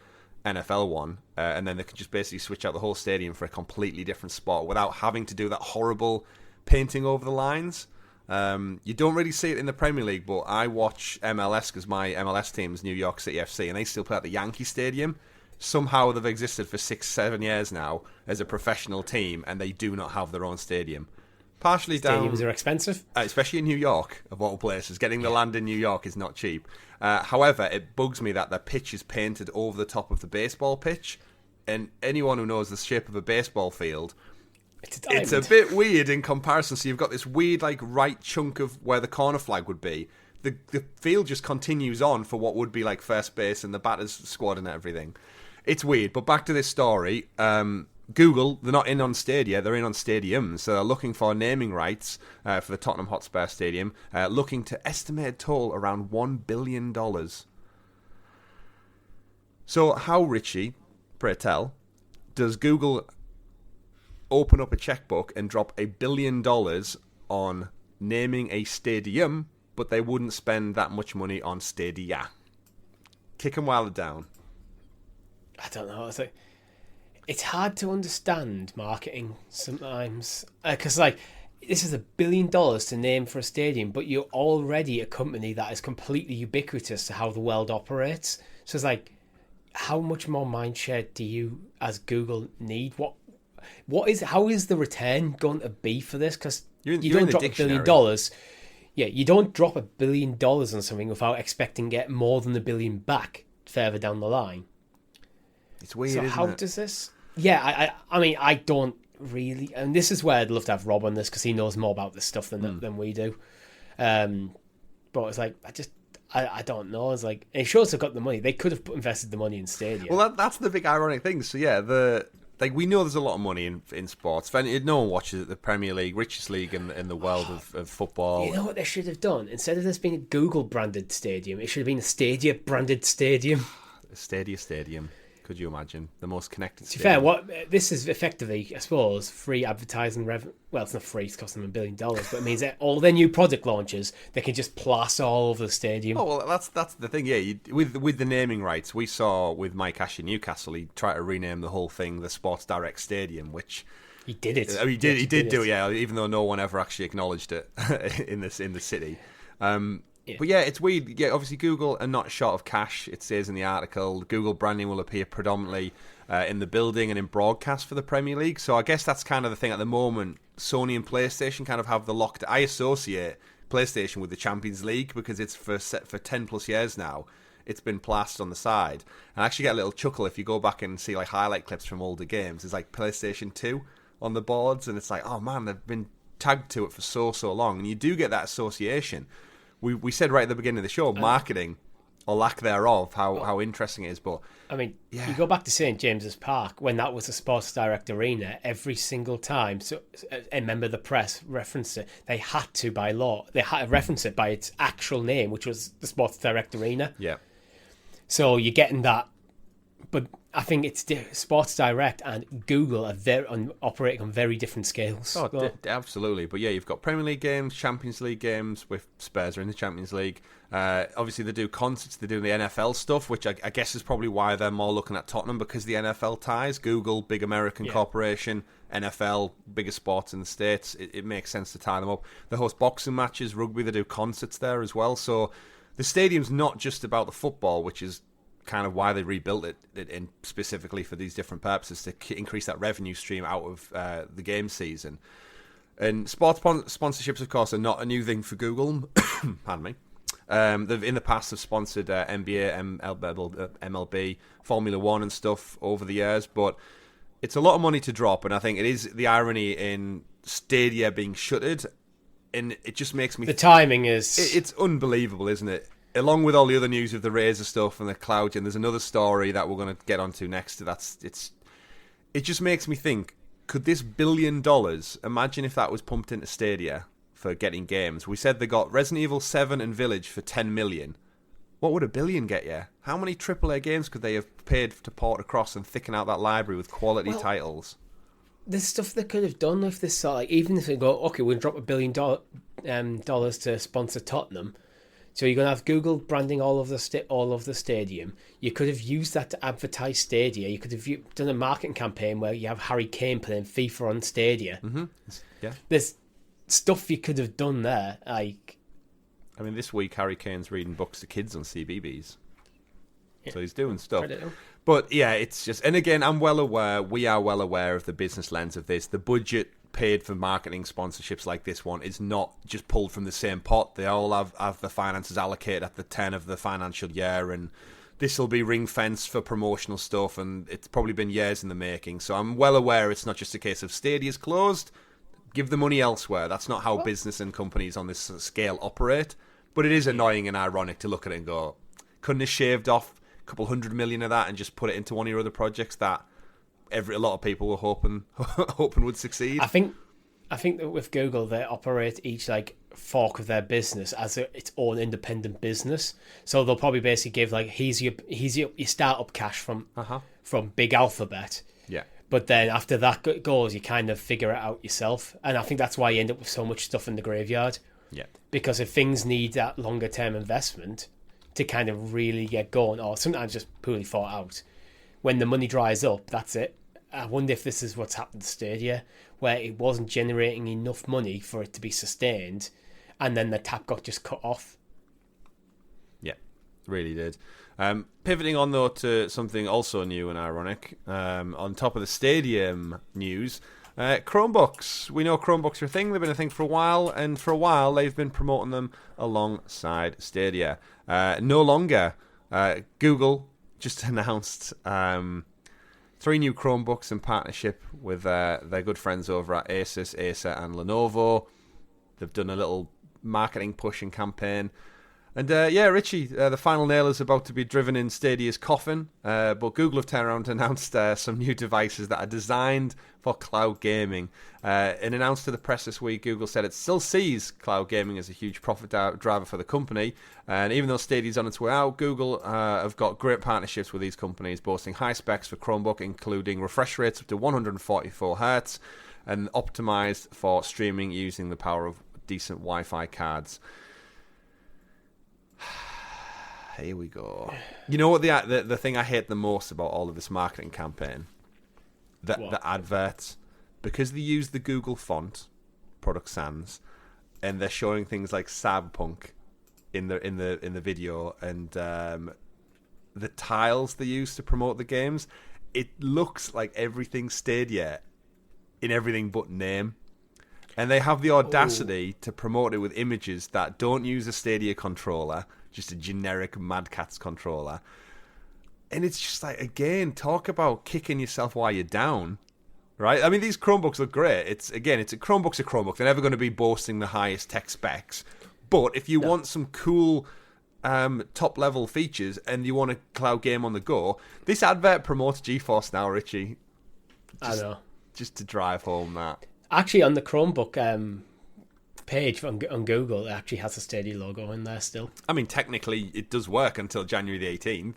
NFL one, and then they can just basically switch out the whole stadium for a completely different spot without having to do that horrible painting over the lines. You don't really see it in the Premier League, but I watch MLS because my MLS team is New York City FC, and they still play at the Yankee Stadium. Somehow they've existed for 6-7 years now as a professional team, and they do not have their own stadium. Partially down. Stadiums are expensive, especially in New York, of all places. Getting the land in New York is not cheap. However, it bugs me that the pitch is painted over the top of the baseball pitch, and anyone who knows the shape of a baseball field, it's a bit weird in comparison. So you've got this weird, like, right chunk of where the corner flag would be. The field just continues on for what would be like first base and the batters squad and everything. It's weird, but back to this story. Google, they're not in on Stadia, they're in on stadiums, so they're looking for naming rights for the Tottenham Hotspur Stadium, looking to estimate toll around $1 billion. So how, Richie, pray tell, does Google open up a checkbook and drop $1 billion on naming a stadium, but they wouldn't spend that much money on Stadia? Kick them while they're down. I don't know, it's hard to understand marketing sometimes because this is $1 billion to name for a stadium, but you're already a company that is completely ubiquitous to how the world operates. So it's like, how much more mindshare do you as Google need? How is the return going to be for this? Because you don't drop $1 billion. Yeah, you don't drop $1 billion on something without expecting to get more than $1 billion back further down the line. It's weird. So isn't how it? does this? Yeah, I mean, I don't really, and this is where I'd love to have Rob on this because he knows more about this stuff than we do. But it's like I don't know. It's like it shows they've got the money. They could have invested the money in Stadia. Well, that's the big ironic thing. So yeah, we know there's a lot of money in sports. No one watches the Premier League, richest league in the world of football. You know what they should have done? Instead of this being a Google branded stadium, it should have been a Stadia branded stadium. A Stadia Stadium. Could you imagine the most connected? To be fair, what this is effectively, I suppose, free advertising revenue. Well, it's not free; it's costing them $1 billion, but it means that all their new product launches they can just plaster all over the stadium. Oh well, that's the thing. Yeah, with the naming rights, we saw with Mike Ashley Newcastle, he tried to rename the whole thing the Sports Direct Stadium, which he did it. He did do it. Yeah, even though no one ever actually acknowledged it in the city. Yeah. But yeah, it's weird. Yeah, obviously Google are not short of cash. It says in the article, Google branding will appear predominantly in the building and in broadcast for the Premier League. So I guess that's kind of the thing at the moment. Sony and PlayStation kind of have the locked. I associate PlayStation with the Champions League because it's for 10 plus years now. It's been plastered on the side. And I actually get a little chuckle if you go back and see like highlight clips from older games. It's like PlayStation 2 on the boards, and it's like, oh man, they've been tagged to it for so long. And you do get that association. We said right at the beginning of the show, marketing or lack thereof, how interesting it is. But I mean, you go back to St James's Park when that was a Sports Direct arena. Every single time, so a member of the press referenced it. They had to, by law, they had to reference it by its actual name, which was the Sports Direct arena. Yeah. So you're getting that, but I think it's Sports Direct and Google are operating on very different scales. Oh, absolutely. But yeah, you've got Premier League games, Champions League games, with Spurs are in the Champions League. Obviously, they do concerts, they do the NFL stuff, which I guess is probably why they're more looking at Tottenham, because the NFL ties. Google, big American corporation, NFL, biggest sports in the States. It makes sense to tie them up. They host boxing matches, rugby, they do concerts there as well. So the stadium's not just about the football, which is kind of why they rebuilt it in specifically for these different purposes to increase that revenue stream out of the game season. And sports sponsorships, of course, are not a new thing for Google. Pardon me. They've in the past have sponsored NBA, MLB, Formula One and stuff over the years, but it's a lot of money to drop, and I think it is the irony in Stadia being shuttered, and it just makes me... The timing is... It's unbelievable, isn't it? Along with all the other news of the Razer stuff and the cloud, and there's another story that we're going to get onto next. It just makes me think, could this $1 billion, imagine if that was pumped into Stadia for getting games. We said they got Resident Evil 7 and Village for 10 million. What would $1 billion get you? How many AAA games could they have paid to port across and thicken out that library with quality titles? There's stuff they could have done with this sort. Like, even if they go, okay, we'll drop $1 billion to sponsor Tottenham. So you're going to have Google branding all of the stadium. You could have used that to advertise Stadia. You could have done a marketing campaign where you have Harry Kane playing FIFA on Stadia. Mm-hmm. Yeah, there's stuff you could have done there. Like, I mean, this week Harry Kane's reading books to kids on CBBS, so he's doing stuff. But yeah, it's just, and again, we are well aware of the business lens of this. The budget paid for marketing sponsorships like this one is not just pulled from the same pot. They all have the finances allocated at the 10 of the financial year, and this will be ring fenced for promotional stuff, and it's probably been years in the making. So I'm well aware it's not just a case of Stadia's closed, give the money elsewhere. That's not how business and companies on this scale operate. But it is annoying and ironic to look at it and go, couldn't have shaved off a couple $100 million of that and just put it into one of your other projects that a lot of people were hoping would succeed. I think that with Google, they operate each like fork of their business as its own independent business. So they'll probably basically give like here's your startup cash from Big Alphabet. Yeah. But then after that goes, you kind of figure it out yourself, and I think that's why you end up with so much stuff in the graveyard. Yeah. Because if things need that longer term investment to kind of really get going, or sometimes just poorly thought out, when the money dries up, that's it. I wonder if this is what's happened to Stadia, where it wasn't generating enough money for it to be sustained, and then the tap got just cut off. Yeah, really did. Pivoting on, though, to something also new and ironic, on top of the Stadium news, Chromebooks. We know Chromebooks are a thing. They've been a thing for a while, and for a while they've been promoting them alongside Stadia. No longer. Google just announced 3 new Chromebooks in partnership with their good friends over at Asus, Acer, and Lenovo. They've done a little marketing push and campaign. And Richie, the final nail is about to be driven in Stadia's coffin, but Google have turned around and announced some new devices that are designed for cloud gaming. And announced to the press this week, Google said it still sees cloud gaming as a huge profit driver for the company. And even though Stadia's on its way out, Google have got great partnerships with these companies, boasting high specs for Chromebook, including refresh rates up to 144 Hz and optimized for streaming using the power of decent Wi-Fi cards. Here we go. You know what the thing I hate the most about all of this marketing campaign? The adverts. Because they use the Google font, Product Sans, and they're showing things like Cyberpunk in the video, and the tiles they use to promote the games, it looks like everything Stadia in everything but name. And they have the audacity to promote it with images that don't use a Stadia controller, just a generic Mad Catz controller. And it's just like, again, talk about kicking yourself while you're down, right? I mean, these Chromebooks look great. It's a Chromebook. They're never going to be boasting the highest tech specs. But if you want some cool top-level features and you want a cloud game on the go, this advert promotes GeForce Now, Richie. I know. Just to drive home that. Actually, on the Chromebook page on Google, it actually has a Stadia logo in there still. I mean, technically, it does work until January the 18th.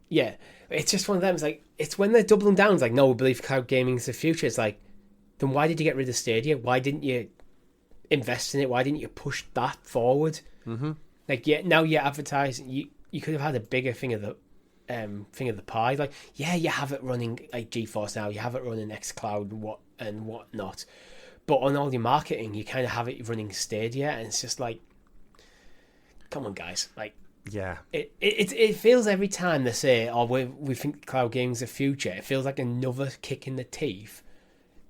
Yeah, it's just one of them. It's like, it's when they're doubling down. It's like, no, we believe cloud gaming is the future. It's like, then why did you get rid of Stadia? Why didn't you invest in it? Why didn't you push that forward? Mm-hmm. Like, yeah, now you're advertising. You could have had a bigger thing of the pie. Like, yeah, you have it running like GeForce Now. You have it running XCloud and whatnot. But on all your marketing, you kind of have it running Stadia, and it's just like, come on, guys. Like, yeah, it feels every time they say, "Oh, we think cloud gaming's the future." It feels like another kick in the teeth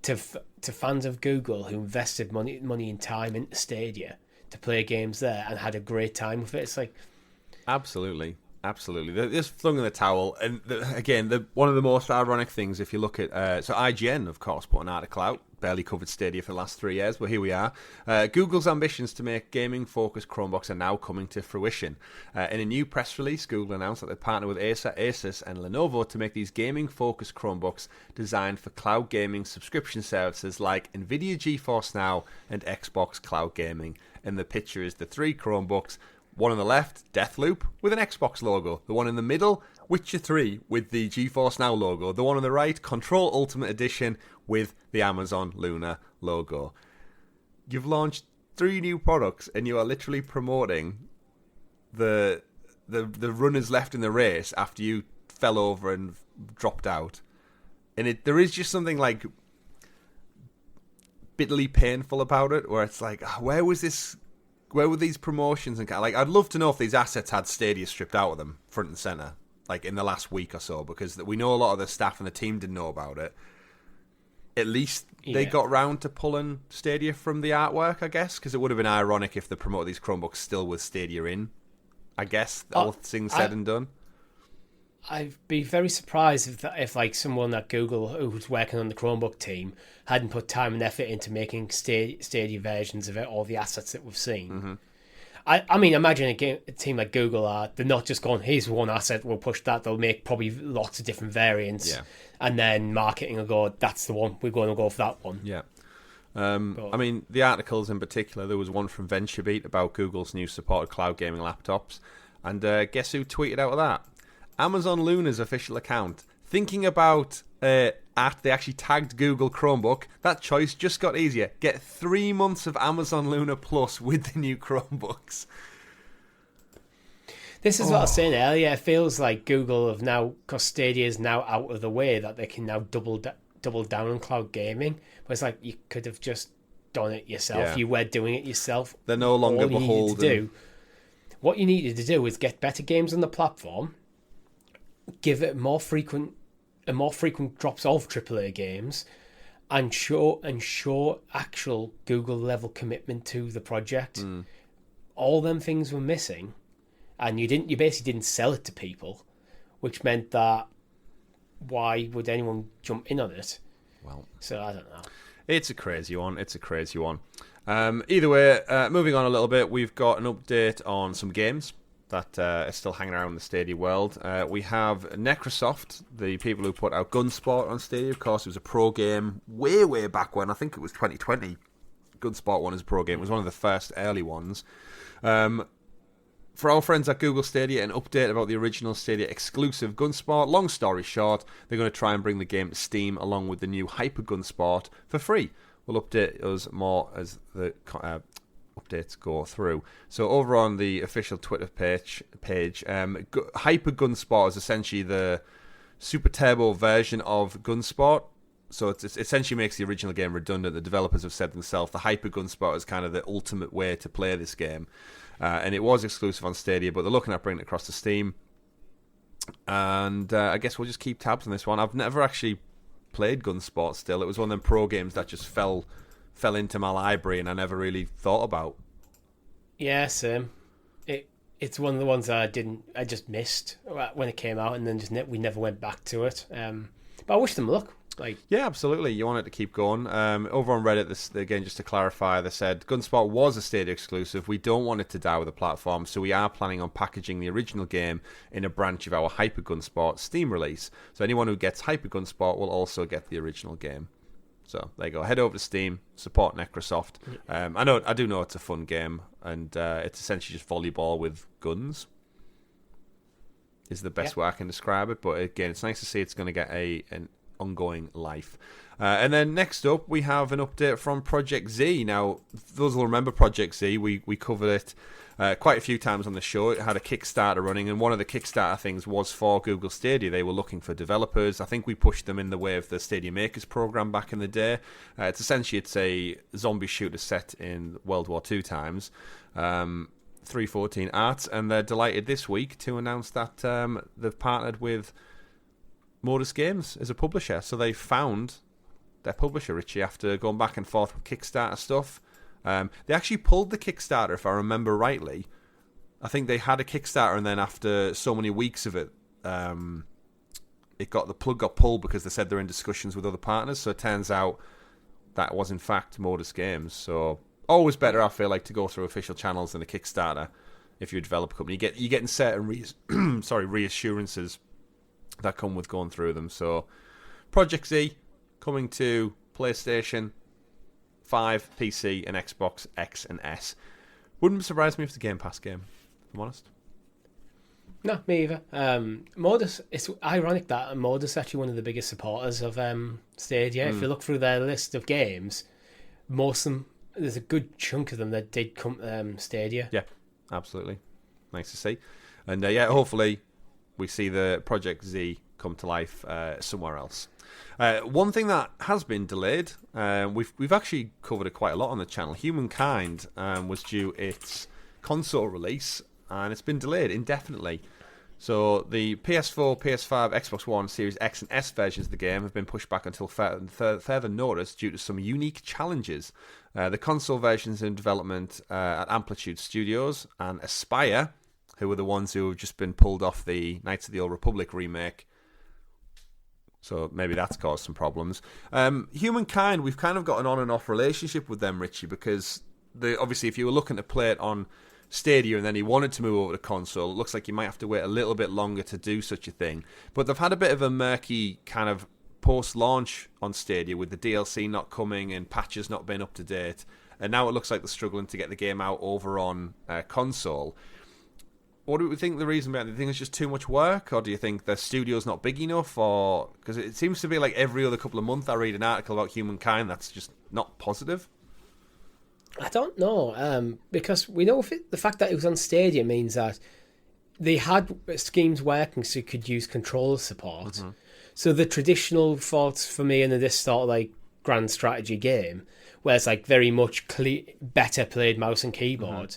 to fans of Google who invested money and time into Stadia to play games there and had a great time with it. It's like, absolutely. They're just flung in the towel. And again, one of the most ironic things, if you look at... so IGN, of course, put an article out. Barely covered Stadia for the last 3 years, but here we are. Google's ambitions to make gaming-focused Chromebooks are now coming to fruition. In a new press release, Google announced that they partner with Asus, and Lenovo to make these gaming-focused Chromebooks designed for cloud gaming subscription services like NVIDIA GeForce Now and Xbox Cloud Gaming. And the picture is the 3 Chromebooks. One on the left, Deathloop, with an Xbox logo. The one in the middle, Witcher 3, with the GeForce Now logo. The one on the right, Control Ultimate Edition, with the Amazon Luna logo. You've launched 3 new products, and you are literally promoting the runners left in the race after you fell over and dropped out. And there is just something like bitterly painful about it, where it's like, where were these promotions? And like, I'd love to know if these assets had Stadia stripped out of them front and center, like in the last week or so, because we know a lot of the staff and the team didn't know about it. At least they got round to pulling Stadia from the artwork, I guess, because it would have been ironic if they promoted these Chromebooks still with Stadia in, I guess, all things said and done. I'd be very surprised if like someone at Google who was working on the Chromebook team hadn't put time and effort into making Stadia versions of it, all the assets that we've seen. Mm-hmm. I mean, imagine a team like Google they're not just going, here's one asset, we'll push that. They'll make probably lots of different variants. Yeah. And then marketing will go, that's the one, we're going to go for that one. Yeah. I mean, the articles in particular, there was one from VentureBeat about Google's new supported cloud gaming laptops. And guess who tweeted out of that? Amazon Luna's official account. Thinking about they actually tagged Google Chromebook. That choice just got easier. Get 3 months of Amazon Luna Plus with the new Chromebooks. This is what I was saying earlier. It feels like Google have now, because Stadia is now out of the way, that they can now double down on cloud gaming. But it's like, you could have just done it yourself. Yeah. You were doing it yourself. They're no longer beholden. What you needed to do is get better games on the platform, give it more frequent drops of AAA games, and show actual Google level commitment to the project. All them things were missing, and you basically didn't sell it to people, which meant that why would anyone jump in on it? Well, so I don't know. It's a crazy one. Either way, moving on a little bit, we've got an update on some games that are still hanging around the Stadia world. We have Necrosoft, the people who put out Gunsport on Stadia. Of course, it was a pro game way back when. I think it was 2020. Gunsport one is a pro game. It was one of the first early ones. For our friends at Google Stadia, an update about the original Stadia exclusive Gunsport. Long story short, they're going to try and bring the game to Steam along with the new Hyper Gunsport for free. We'll update us more as the updates go through. So over on the official Twitter page, Hyper Gunsport is essentially the super turbo version of Gunsport. So it essentially makes the original game redundant. The developers have said themselves the Hyper Gunsport is kind of the ultimate way to play this game. And it was exclusive on Stadia, but they're looking at bringing it across to Steam. And I guess we'll just keep tabs on this one. I've never actually played Gunsport still. It was one of them pro games that just fell into my library and I never really thought about. Yeah, same. It's one of the ones I just missed when it came out, and then we never went back to it. But I wish them luck. Yeah, absolutely. You want it to keep going. Over on Reddit, this again, just to clarify, they said Gunsport was a Stadia exclusive. We don't want it to die with the platform, so we are planning on packaging the original game in a branch of our Hyper Gunsport Steam release. So anyone who gets Hyper Gunsport will also get the original game. So there you go. Head over to Steam, support Necrosoft. I do know it's a fun game, and it's essentially just volleyball with guns. Is the best way I can describe it. But again, it's nice to see it's going to get an ongoing life. And then next up, we have an update from Projekt Z. Now, those will remember Projekt Z. We covered it quite a few times on the show. It had a Kickstarter running, and one of the Kickstarter things was for Google Stadia. They were looking for developers. I think we pushed them in the way of the Stadia Makers program back in the day. It's a zombie shooter set in World War II times. 314 Arts, and they're delighted this week to announce that they've partnered with Modus Games as a publisher. So they found their publisher, Richie, after going back and forth with Kickstarter stuff. They actually pulled the Kickstarter, if I remember rightly. I think they had a Kickstarter, and then after so many weeks of it, the plug got pulled because they said they're in discussions with other partners. So it turns out that was in fact Modus Games. So always better, I feel like, to go through official channels than a Kickstarter if you're a developer company. You're getting certain reassurances that come with going through them. So Projekt Z coming to PlayStation 5, PC, and Xbox X and S. Wouldn't surprise me if it's a Game Pass game, if I'm honest. No, me either. Modus, it's ironic that Modus is actually one of the biggest supporters of Stadia. If you look through their list of games, most of them, there's a good chunk of them that did come Stadia. Yeah, absolutely. Nice to see. And hopefully we see the Projekt Z come to life somewhere else. One thing that has been delayed, we've actually covered it quite a lot on the channel. Humankind was due its console release, and it's been delayed indefinitely. So the PS4, PS5, Xbox One, Series X and S versions of the game have been pushed back until further notice due to some unique challenges. The console versions in development at Amplitude Studios and Aspire, who were the ones who have just been pulled off the Knights of the Old Republic remake. So maybe that's caused some problems. Humankind, we've kind of got an on and off relationship with them, Richie, because obviously if you were looking to play it on Stadia and then you wanted to move over to console, it looks like you might have to wait a little bit longer to do such a thing. But they've had a bit of a murky kind of post-launch on Stadia with the DLC not coming and patches not being up to date. And now it looks like they're struggling to get the game out over on console. What do we think the reason behind it? Do you think it's just too much work, or do you think the studio's not big enough? Or because it seems to be like every other couple of months I read an article about Humankind that's just not positive. I don't know, because we know the fact that it was on Stadia means that they had schemes working so you could use controller support. Mm-hmm. So the traditional thoughts for me in this sort of like grand strategy game, where it's like very much better played mouse and keyboard,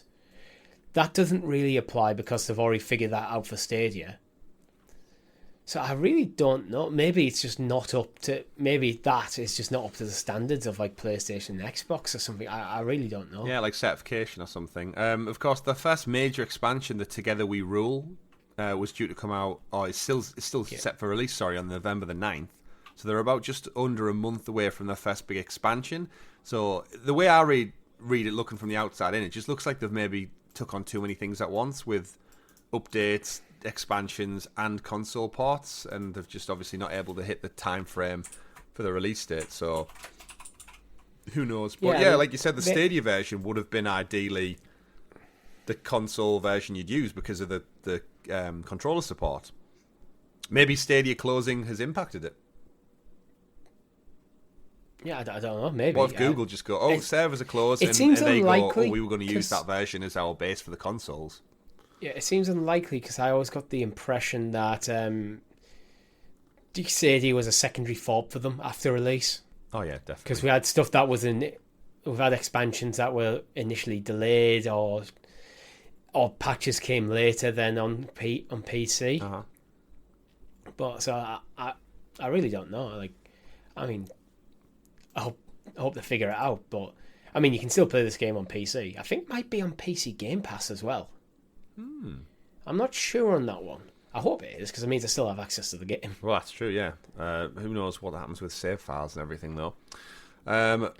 that doesn't really apply because they've already figured that out for Stadia. So I really don't know. Maybe it's just not up to. Maybe that is just not up to the standards of like PlayStation and Xbox or something. I really don't know. Yeah, like certification or something. Of course, the first major expansion, the Together We Rule, was due to come out. Or it's still set for release. Sorry, on November the 9th. So they're about just under a month away from their first big expansion. So the way I read read it looking from the outside in, it just looks like they've maybe took on too many things at once with updates, expansions, and console ports, and they've just obviously not able to hit the time frame for the release date. So who knows? But like you said, the Stadia version would have been ideally the console version you'd use because of the controller support. Maybe Stadia closing has impacted it. Yeah, I don't know. Maybe. What if Google just go, servers are closed, and they go, we were going to use that version as our base for the consoles? Yeah, it seems unlikely because I always got the impression that Stadia was a secondary fault for them after release. Oh yeah, definitely. Because we had stuff that we've had expansions that were initially delayed, or patches came later than on PC. Uh-huh. But so I really don't know. Like, I mean, I hope they figure it out. But I mean, you can still play this game on PC. I think it might be on PC Game Pass as well. I'm not sure on that one. I hope it is, because it means I still have access to the game. Well, that's true, yeah. Who knows what happens with save files and everything, though. I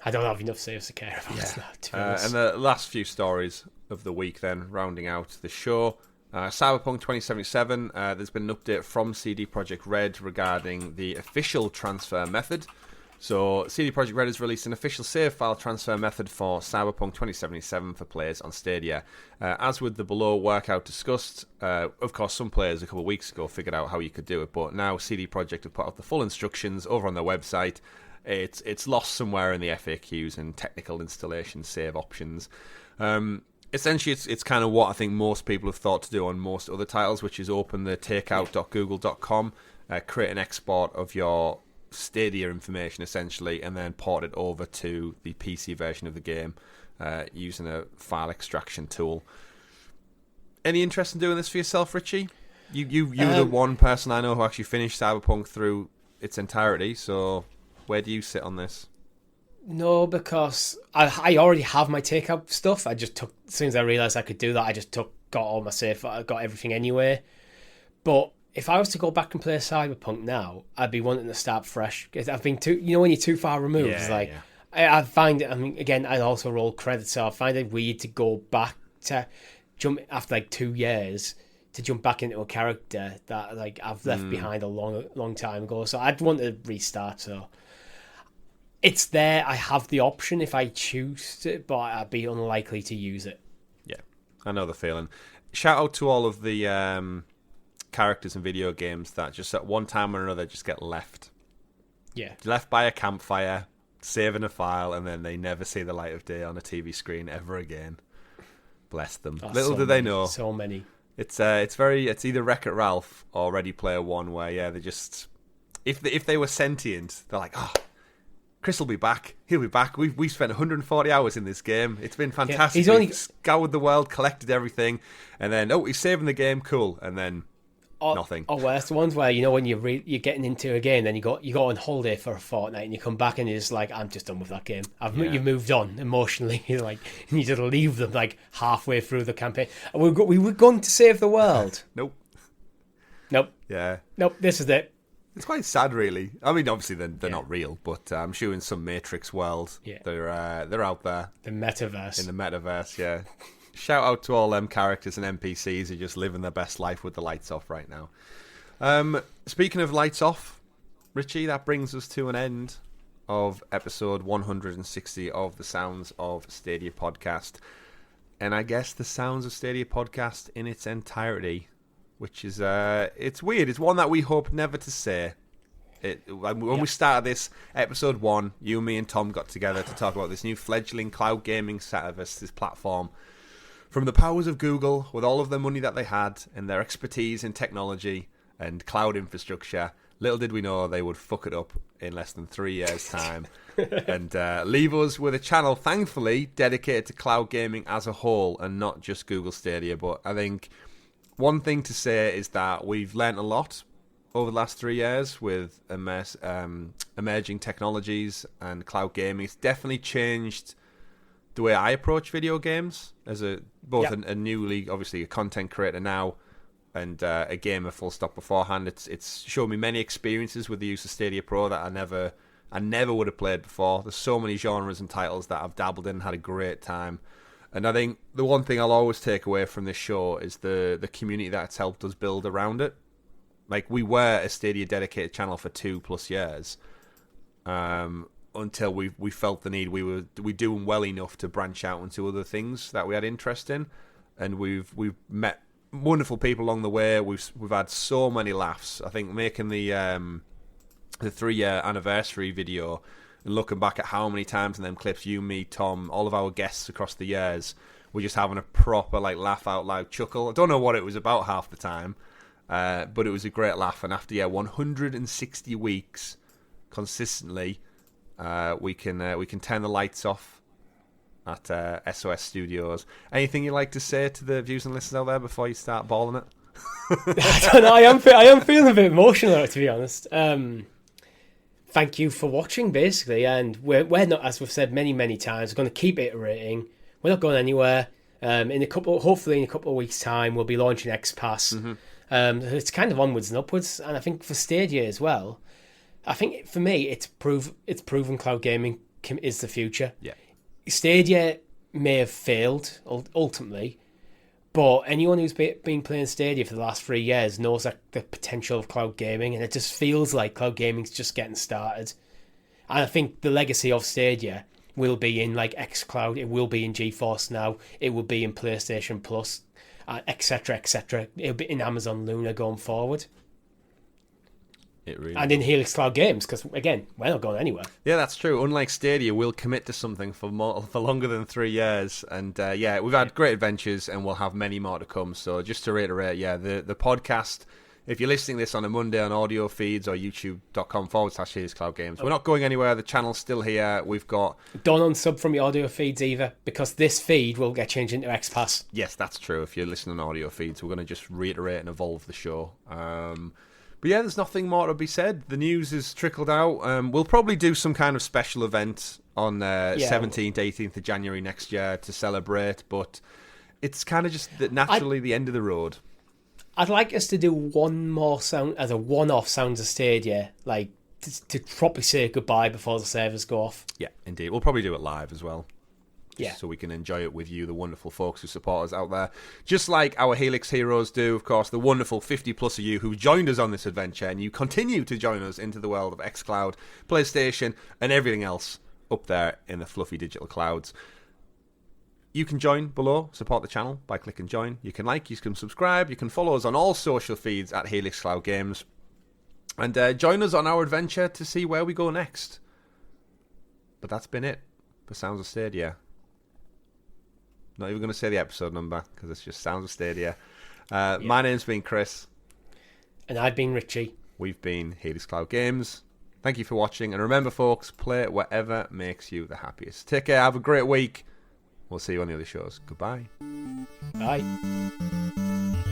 don't have enough saves to care about that. And the last few stories of the week, then, rounding out the show. Cyberpunk 2077, there's been an update from CD Projekt Red regarding the official transfer method. So, CD Projekt Red has released an official save file transfer method for Cyberpunk 2077 for players on Stadia. As with the below workout discussed, of course, some players a couple of weeks ago figured out how you could do it, but now CD Projekt have put out the full instructions over on their website. It's lost somewhere in the FAQs and technical installation save options. Essentially, it's kind of what I think most people have thought to do on most other titles, which is open the takeout.google.com, create an export of your Stadia information essentially, and then port it over to the PC version of the game using a file extraction tool. Any interest in doing this for yourself, Richie? You're the one person I know who actually finished Cyberpunk through its entirety, so where do you sit on this? No, because I already have my takeout stuff. I just took, as soon as I realised I could do that, I just got all my save, I got everything anyway. But if I was to go back and play Cyberpunk now, I'd be wanting to start fresh. Because I've been when you're too far removed, it's like, I find it, I mean, again, I also roll credits, so I find it weird to go back to jump after like 2 years to jump back into a character that like I've left behind a long time ago. So I'd want to restart, so it's there. I have the option if I choose to, but I'd be unlikely to use it. Yeah, I know the feeling. Shout out to all of the characters in video games that just at one time or another just get left. Yeah. Left by a campfire, saving a file, and then they never see the light of day on a TV screen ever again. Bless them. Oh, Little do they know. So many. It's either Wreck-It Ralph or Ready Player One, where they just if they were sentient, they're like, Chris will be back. He'll be back. We've spent 140 hours in this game. It's been fantastic. Yeah, We've scoured the world, collected everything, and then he's saving the game. Cool, and then nothing. Or worse, the ones where when you're getting into a game, then you go on holiday for a fortnight, and you come back and you're just like, I'm just done with that game. You've moved on emotionally, and you just leave them like halfway through the campaign. And we were going to save the world. Nope. Yeah. Nope. This is it. It's quite sad, really. I mean, obviously they're not real, but I'm sure in some Matrix world, they're out there. The metaverse. In the metaverse, yeah. Shout out to all them characters and NPCs who are just living their best life with the lights off right now. Speaking of lights off, Richie, that brings us to an end of episode 160 of the Sounds of Stadia podcast. And I guess the Sounds of Stadia podcast in its entirety, which is, it's weird. It's one that we hope never to say. When we started this, episode 1, you, me, and Tom got together to talk about this new fledgling cloud gaming service, this platform. From the powers of Google, with all of the money that they had and their expertise in technology and cloud infrastructure, little did we know they would fuck it up in less than 3 years' time and leave us with a channel, thankfully, dedicated to cloud gaming as a whole and not just Google Stadia. But I think one thing to say is that we've learnt a lot over the last 3 years with emerging technologies and cloud gaming. It's definitely changed the way I approach video games as a newly, obviously, a content creator now and a gamer full stop beforehand. It's shown me many experiences with the use of Stadia Pro that I never would have played before. There's so many genres and titles that I've dabbled in and had a great time. And I think the one thing I'll always take away from this show is the community that it's helped us build around it. Like, we were a Stadia dedicated channel for 2+ years, until we felt the need. We doing well enough to branch out into other things that we had interest in, and we've met wonderful people along the way. We've had so many laughs. I think making the 3-year anniversary video and looking back at how many times in them clips, you, me, Tom, all of our guests across the years, we're just having a proper like laugh out loud chuckle. I don't know what it was about half the time, but it was a great laugh. And after 160 weeks consistently, we can turn the lights off at SOS Studios. Anything you'd like to say to the viewers and listeners out there before you start bawling it? I don't know. I am feeling a bit emotional, to be honest. Thank you for watching, basically, and we're not, as we've said many times, we're going to keep iterating. We're not going anywhere. Hopefully in a couple of weeks' time, we'll be launching XPass. Mm-hmm. It's kind of onwards and upwards, and I think for Stadia as well. I think for me, it's proven cloud gaming is the future. Yeah, Stadia may have failed ultimately, but anyone who's been playing Stadia for the last 3 years knows that the potential of cloud gaming, and it just feels like cloud gaming's just getting started. And I think the legacy of Stadia will be in like xCloud, it will be in GeForce Now, it will be in PlayStation Plus, etc. It'll be in Amazon Luna going forward. It really and in Helix Cloud Games, because again, we're not going anywhere. Yeah, that's true. Unlike Stadia, we'll commit to something for longer than 3 years, and we've had great adventures, and we'll have many more to come. So just to reiterate, the podcast. If you're listening to this on a Monday on audio feeds or youtube.com/Helix Cloud Games, we're not going anywhere. The channel's still here. We've got don't unsub from your audio feeds either, because this feed will get changed into XPass. Yes, that's true. If you're listening on audio feeds, we're going to just reiterate and evolve the show. But yeah, there's nothing more to be said. The news has trickled out. We'll probably do some kind of special event on 17th, 18th of January next year to celebrate, but it's kind of just naturally the end of the road. I'd like us to do one more sound as a one-off Sounds of Stadia, like to properly say goodbye before the servers go off. Yeah, indeed. We'll probably do it live as well. Yeah. So we can enjoy it with you, the wonderful folks who support us out there. Just like our Helix heroes do, of course, the wonderful 50+ of you who joined us on this adventure, and you continue to join us into the world of xCloud, PlayStation, and everything else up there in the fluffy digital clouds. You can join below, support the channel by clicking join. You can like, you can subscribe, you can follow us on all social feeds at Helix Cloud Games. And join us on our adventure to see where we go next. But that's been it for Sounds of Stadia. Not even going to say the episode number, because it's just Sounds of Stadia. My name's been Chris. And I've been Richie. We've been Helix Cloud Games. Thank you for watching. And remember, folks, play whatever makes you the happiest. Take care. Have a great week. We'll see you on the other shows. Goodbye. Bye.